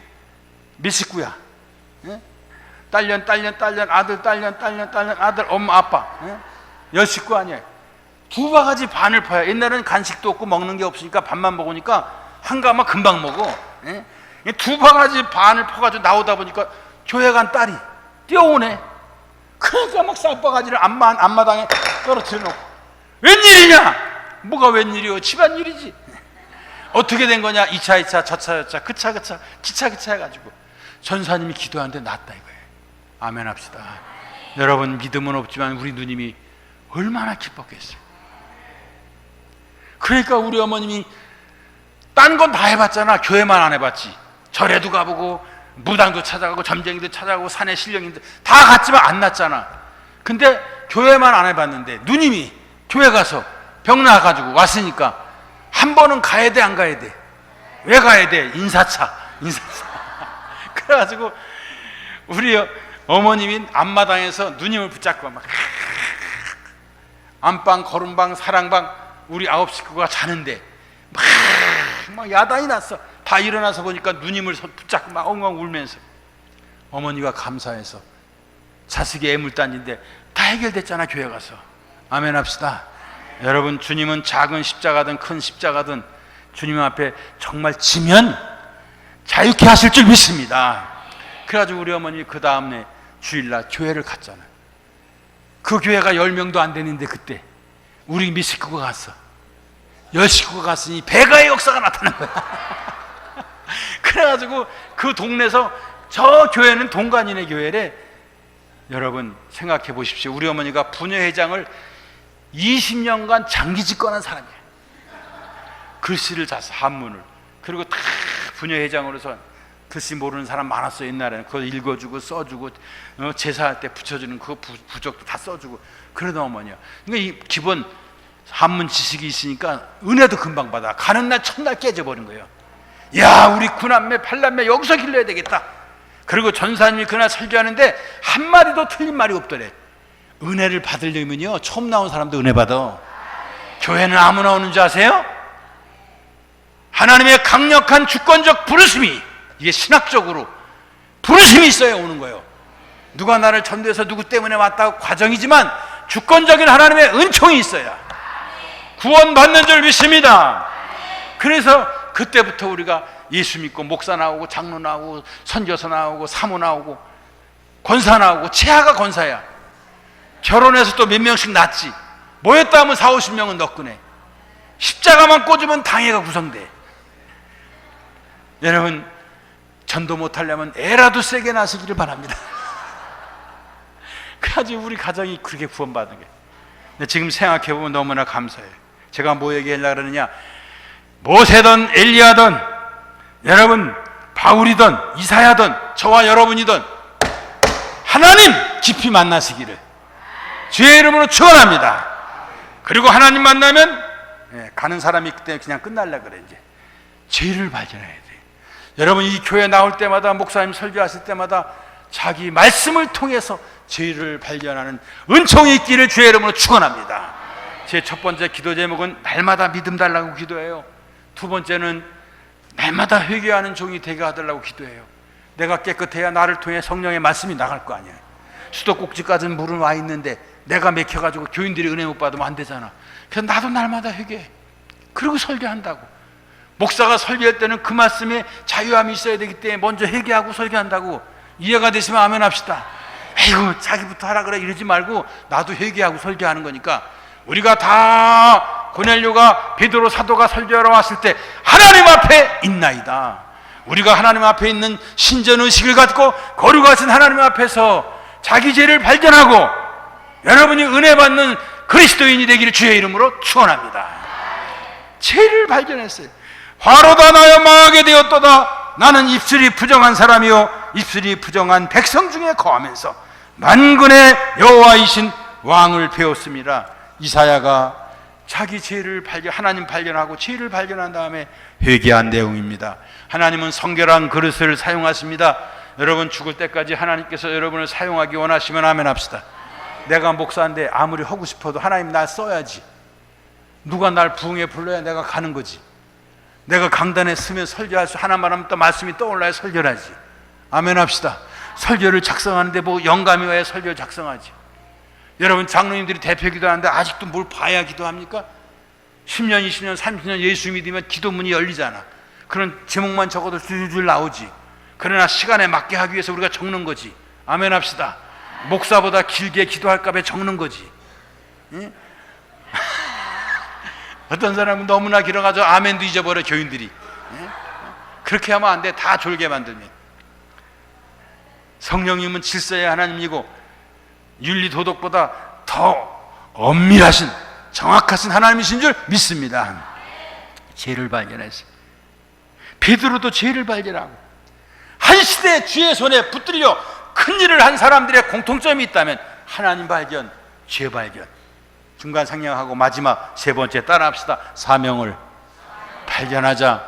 몇 식구야? 예? 딸년, 아들, 딸년, 아들, 엄마, 아빠, 예? 10식구 아니야. 2바가지 반을 퍼야. 옛날에는 간식도 없고 먹는 게 없으니까 밥만 먹으니까 한 가마 금방 먹어. 예? 2바가지 반을 퍼가지고 나오다 보니까 교회 간 딸이 뛰어오네. 그러니까 막 쌀바가지를 앞마당에 떨어뜨려 놓고, 웬일이냐? 뭐가 웬일이요? 집안일이지. 어떻게 된 거냐? 2차, 저 차, 그 차, 기차 해가지고 전사님이 기도하는데 낫다 이거예요. 아멘 합시다. 여러분 믿음은 없지만 우리 누님이 얼마나 기뻤겠어요. 그러니까 우리 어머님이 딴 건 다 해봤잖아. 교회만 안 해봤지. 절에도 가보고 무당도 찾아가고 점쟁이도 찾아가고 산에 신령님들 다 갔지만 안 낫잖아. 근데 교회만 안 해봤는데 누님이 교회 가서 병 나가지고 왔으니까 한 번은 가야 돼, 안 가야 돼? 왜 가야 돼? 인사차. 그래가지고 우리 어머님이 앞마당에서 누님을 붙잡고 막 안방, 거름방, 사랑방 우리 9식구가 자는데 막 야단이 났어. 다 일어나서 보니까 누님을 붙잡고 막 엉엉 울면서, 어머니가 감사해서 자식이 애물단지인데 다 해결됐잖아, 교회 가서. 아멘 합시다. 여러분 주님은 작은 십자가든 큰 십자가든 주님 앞에 정말 지면 자유케 하실 줄 믿습니다. 그래가지고 우리 어머니 그 다음에 주일날 교회를 갔잖아. 그 교회가 10명도 안 되는데 그때 우리 몇 식구가 갔어. 10식구가 갔으니 배가의 역사가 나타난 거야. 그래가지고 그 동네에서 저 교회는 동간인의 교회래. 여러분 생각해 보십시오. 우리 어머니가 부녀회장을 20년간 장기 집권한 사람이에요. 글씨를 잘 써, 한문을. 그리고 다 부녀회장으로서 글씨 모르는 사람 많았어요. 옛날에는 그거 읽어주고 써주고 제사할 때 붙여주는 그 부적도 다 써주고 그러던 어머니야. 그러니까 이 기본 한문 지식이 있으니까 은혜도 금방 받아. 가는 날 첫날 깨져버린 거예요. 야, 우리 9남매 8남매 여기서 길러야 되겠다. 그리고 전사님이 그날 설교하는데 한마디도 틀린 말이 없더래. 은혜를 받으려면요 처음 나온 사람도 은혜 받아. 교회는 아무나 오는 줄 아세요? 하나님의 강력한 주권적 부르심이, 이게 신학적으로 부르심이 있어야 오는 거예요. 누가 나를 전도해서 누구 때문에 왔다고 과정이지만 주권적인 하나님의 은총이 있어야 구원받는 줄 믿습니다. 그래서 그때부터 우리가 예수 믿고 목사 나오고 장로 나오고 선교사 나오고 사모 나오고 권사 나오고, 최하가 권사야. 결혼해서 또 몇 명씩 낳지. 뭐였다 하면 40-50명은 너끈해. 십자가만 꽂으면 당회가 구성돼. 여러분 전도 못하려면 애라도 세게 낳으시기를 바랍니다. 그래야지 우리 가정이 그렇게 구원받은 게. 근데 지금 생각해보면 너무나 감사해요. 제가 뭐 얘기하려고 그러느냐, 모세든 엘리야든 여러분 바울이든 이사야든 저와 여러분이든 하나님 깊이 만나시기를 주의 이름으로 축원합니다. 그리고 하나님 만나면 가는 사람이 그때 그냥 끝날라 그래. 이제 죄를 발견해야 돼. 여러분 이 교회 나올 때마다 목사님 설교하실 때마다 자기 말씀을 통해서 죄를 발견하는 은총이 있기를 주의 이름으로 축원합니다. 제 첫 번째 기도 제목은 날마다 믿음 달라고 기도해요. 두 번째는 날마다 회개하는 종이 되게 하달라고 기도해요. 내가 깨끗해야 나를 통해 성령의 말씀이 나갈 거 아니야. 수도꼭지까지는 물은 와 있는데 내가 맥혀가지고 교인들이 은혜 못 받으면 안 되잖아. 그래서 나도 날마다 회개해. 그리고 설교한다고. 목사가 설교할 때는 그 말씀에 자유함이 있어야 되기 때문에 먼저 회개하고 설교한다고. 이해가 되시면 아멘 합시다. 에이구 자기부터 하라 그래 이러지 말고 나도 회개하고 설교하는 거니까. 우리가 다 고넬료가 베드로 사도가 설교하러 왔을 때 하나님 앞에 있나이다. 우리가 하나님 앞에 있는 신전의식을 갖고 거룩하신 하나님 앞에서 자기 죄를 발견하고 여러분이 은혜 받는 그리스도인이 되기를 주의 이름으로 축원합니다. 죄를 발견했어요. 화로다 나여 망하게 되었도다. 나는 입술이 부정한 사람이요 입술이 부정한 백성 중에 거하면서 만군의 여호와이신 왕을 배웠습니다. 이사야가 자기 죄를 하나님 발견하고 죄를 발견한 다음에 회개한 내용입니다. 하나님은 성결한 그릇을 사용하십니다. 여러분 죽을 때까지 하나님께서 여러분을 사용하기 원하시면 아멘 합시다. 내가 목사인데 아무리 하고 싶어도 하나님 날 써야지. 누가 날 부흥에 불러야 내가 가는 거지. 내가 강단에 서면 설교할 수 하나만 하면 또 말씀이 떠올라야 설교를 하지. 아멘 합시다. 설교를 작성하는데 뭐 영감이 와야 설교를 작성하지. 여러분 장로님들이 대표 기도하는데 아직도 뭘 봐야 기도합니까? 10년, 20년, 30년 예수 믿으면 기도문이 열리잖아. 그런 제목만 적어도 줄줄 나오지. 그러나 시간에 맞게 하기 위해서 우리가 적는 거지. 아멘 합시다. 목사보다 길게 기도할까 봐 적는 거지. 응? 어떤 사람은 너무나 길어가지고 아멘도 잊어버려 교인들이. 응? 그렇게 하면 안 돼. 다 졸게 만들면. 성령님은 질서의 하나님이고 윤리 도덕보다 더 엄밀하신 정확하신 하나님이신 줄 믿습니다. 죄를 발견했어요. 베드로도 죄를 발견하고 한 시대 주의 손에 붙들려 큰 일을 한 사람들의 공통점이 있다면 하나님 발견, 죄 발견. 중간 상냥하고 마지막 세 번째 따라합시다. 사명을 발견하자.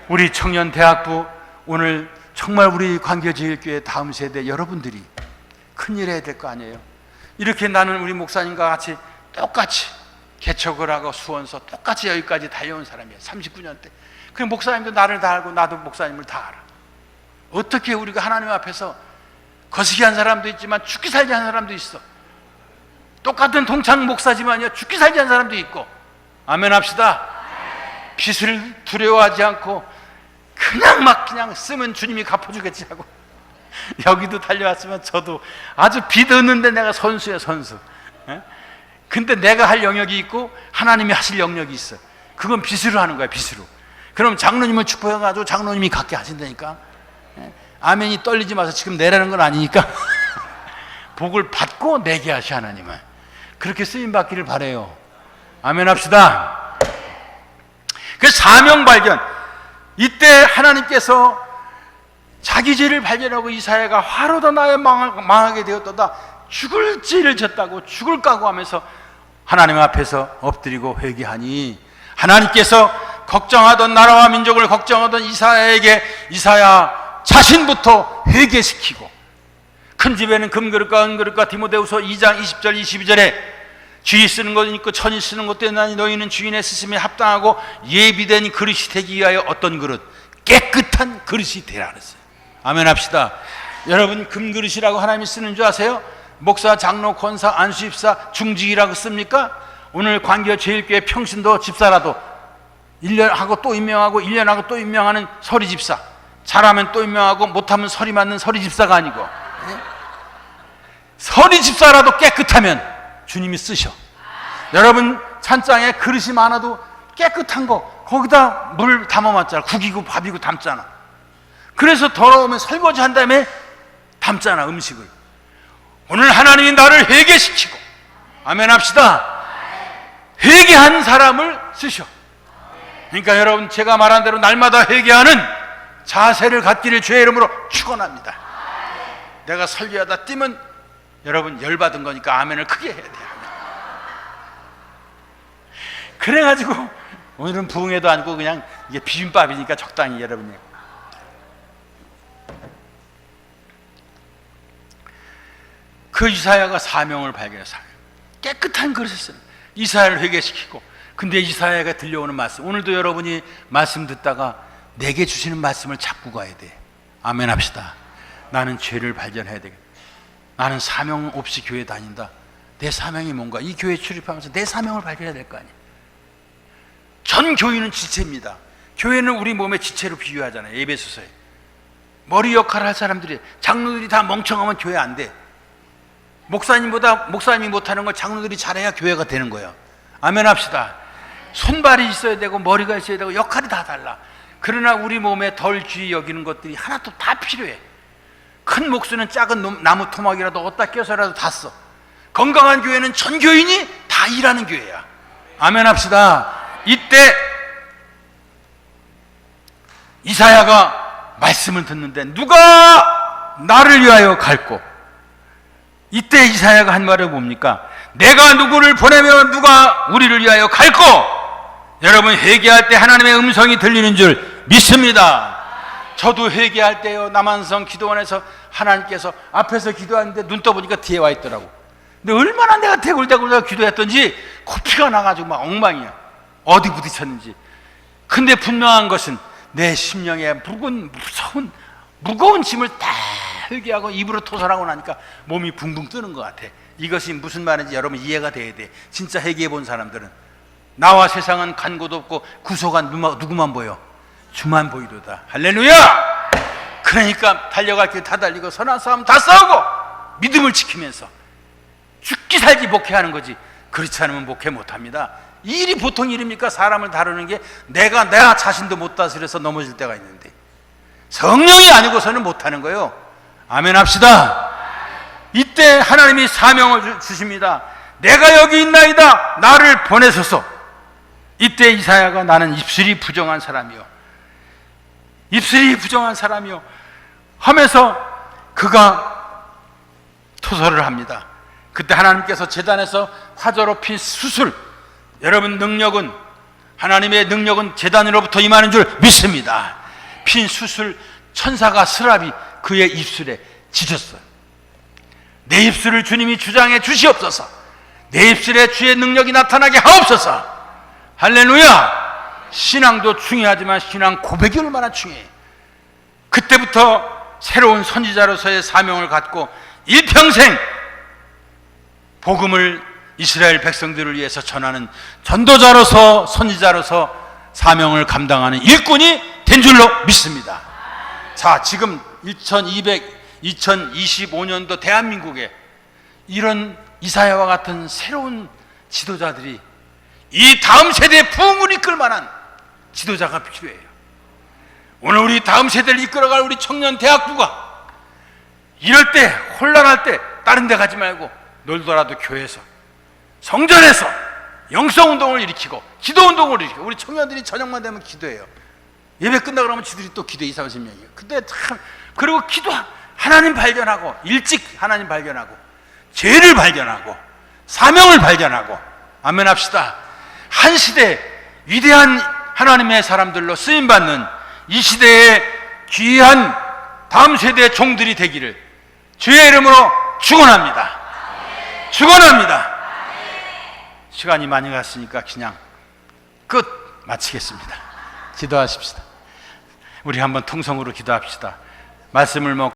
우리 청년대학부 오늘 정말 우리 광교제일교회 다음 세대 여러분들이 큰일 해야 될 거 아니에요. 이렇게 나는 우리 목사님과 같이 똑같이 개척을 하고 수원서 똑같이 여기까지 달려온 사람이에요. 39년 때. 그 목사님도 나를 다 알고 나도 목사님을 다 알아. 어떻게 우리가 하나님 앞에서 거시기 한 사람도 있지만 죽기 살기 한 사람도 있어. 똑같은 동창 목사지만요 죽기 살기 한 사람도 있고. 아멘 합시다. 빚을 두려워하지 않고 그냥 막 그냥 쓰면 주님이 갚아주겠지 하고 여기도 달려왔으면 저도 아주 빚 없는데 내가 선수야 선수. 근데 내가 할 영역이 있고 하나님이 하실 영역이 있어. 그건 빚으로 하는 거야. 빚으로. 그럼 장로님을 축복해가지고 장로님이 갖게 하신다니까. 아멘이 떨리지 마서 지금 내라는 건 아니니까 복을 받고 내게 하시 하나님은 그렇게 쓰임받기를 바라요. 아멘 합시다. 그 사명 발견. 이때 하나님께서 자기 죄를 발견하고 이사야가 화로다 나여 망하게 되었도다. 죽을 죄를 졌다고 죽을 각오하면서 하나님 앞에서 엎드리고 회개하니 하나님께서 걱정하던 나라와 민족을 걱정하던 이사야에게 이사야 자신부터 회개시키고 큰 집에는 금그릇과 은그릇과 디모데후서 2장 20절 22절에 쥐 쓰는 것은 있고 천이 쓰는 것도 있나니 너희는 주인의 쓰심에 합당하고 예비된 그릇이 되기 위하여 어떤 그릇? 깨끗한 그릇이 되라 그랬어요. 아멘 합시다. 여러분 금그릇이라고 하나님이 쓰는 줄 아세요? 목사, 장로, 권사, 안수집사, 중직이라고 씁니까? 오늘 광교제일교회 평신도 집사라도 1년 하고 또 임명하고 1년 하고 또 임명하는 서리집사, 잘하면 또 임명하고 못하면 서리 맞는 서리집사가 아니고 서리집사라도 깨끗하면 주님이 쓰셔. 여러분 찬장에 그릇이 많아도 깨끗한 거 거기다 물 담아놨잖아. 국이고 밥이고 담잖아. 그래서 더러우면 설거지 한 다음에 담잖아 음식을. 오늘 하나님이 나를 회개시키고 아멘 합시다. 회개한 사람을 쓰셔. 그러니까 여러분 제가 말한 대로 날마다 회개하는 자세를 갖기를 주의 이름으로 축원합니다. 내가 설교하다 뛰면 여러분 열받은 거니까 아멘을 크게 해야 돼요. 그래가지고 오늘은 부흥회도 아니고 그냥 이게 비빔밥이니까 적당히 여러분이. 그 이사야가 사명을 발견해서 깨끗한 그릇을 쓰는 이사야를 회개시키고. 근데 이사야가 들려오는 말씀, 오늘도 여러분이 말씀 듣다가 내게 주시는 말씀을 잡고 가야 돼. 아멘 합시다. 나는 죄를 발견해야 되겠다. 나는 사명 없이 교회 다닌다. 내 사명이 뭔가? 이 교회 출입하면서 내 사명을 발견해야 될 거 아니야. 전 교인은 지체입니다. 교회는 우리 몸의 지체로 비유하잖아요. 에베소서에 머리 역할을 할 사람들이, 장로들이 다 멍청하면 교회 안 돼. 목사님보다 목사님이 못하는 걸 장로들이 잘해야 교회가 되는 거예요. 아멘 합시다. 손발이 있어야 되고 머리가 있어야 되고 역할이 다 달라. 그러나 우리 몸에 덜 귀히 여기는 것들이 하나도 다 필요해. 큰 목수는 작은 나무 토막이라도 어디다 껴서라도 다 써. 건강한 교회는 전 교인이 다 일하는 교회야. 아멘 합시다. 이때 이사야가 말씀을 듣는데 누가 나를 위하여 갈고, 이때 이사야가 한 말은 뭡니까? 내가 누구를 보내면 누가 우리를 위하여 갈고. 여러분, 회개할 때 하나님의 음성이 들리는 줄 믿습니다. 저도 회개할 때요, 남한성 기도원에서 하나님께서 앞에서 기도하는데 눈 떠보니까 뒤에 와 있더라고. 근데 얼마나 내가 대굴대굴 기도했던지 코피가 나가지고 막 엉망이야. 어디 부딪혔는지. 근데 분명한 것은 내 심령에 무거운 짐을 다 회개하고 입으로 토설하고 나니까 몸이 붕붕 뜨는 것 같아. 이것이 무슨 말인지 여러분 이해가 돼야 돼. 진짜 회개해 본 사람들은. 나와 세상은 간 곳 없고 구속한 누구만 보여? 주만 보이도다. 할렐루야! 그러니까 달려갈 길 다 달리고 선한 싸움 다 싸우고 믿음을 지키면서 죽기 살기 목회하는 거지. 그렇지 않으면 목회 못합니다. 이 일이 보통 일입니까? 사람을 다루는 게 내가 자신도 못 다스려서 넘어질 때가 있는데 성령이 아니고서는 못하는 거예요. 아멘 합시다. 이때 하나님이 사명을 주십니다. 내가 여기 있나이다. 나를 보내소서. 이때 이사야가 나는 입술이 부정한 사람이요, 입술이 부정한 사람이요 하면서 그가 토설을 합니다. 그때 하나님께서 제단에서 화조로 핀 수술, 여러분 능력은, 하나님의 능력은 제단으로부터 임하는 줄 믿습니다. 핀 수술 천사가 스랍이 그의 입술에 지졌어요. 내 입술을 주님이 주장해 주시옵소서. 내 입술에 주의 능력이 나타나게 하옵소서. 할렐루야. 신앙도 중요하지만 신앙 고백이 얼마나 중요해. 그때부터 새로운 선지자로서의 사명을 갖고 일평생 복음을 이스라엘 백성들을 위해서 전하는 전도자로서, 선지자로서 사명을 감당하는 일꾼이 된 줄로 믿습니다. 자, 지금 2025년도 대한민국에 이런 이사야와 같은 새로운 지도자들이, 이 다음 세대의 부흥을 이끌 만한 지도자가 필요해요. 오늘 우리 다음 세대를 이끌어갈 우리 청년 대학부가 이럴 때, 혼란할 때 다른 데 가지 말고 놀더라도 교회에서, 성전에서 영성운동을 일으키고 기도운동을 일으키고, 우리 청년들이 저녁만 되면 기도해요. 예배 끝나고 그러면 지들이 또 기도해. 20-30명이에요. 근데 참, 그리고 하나님 발견하고, 일찍 하나님 발견하고, 죄를 발견하고, 사명을 발견하고. 아멘 합시다. 한 시대 위대한 하나님의 사람들로 쓰임받는 이 시대의 귀한 다음 세대의 종들이 되기를 주의 이름으로 축원합니다. 축원합니다. 시간이 많이 갔으니까 그냥 끝 마치겠습니다. 기도하십시다. 우리 한번 통성으로 기도합시다. 말씀을 먹고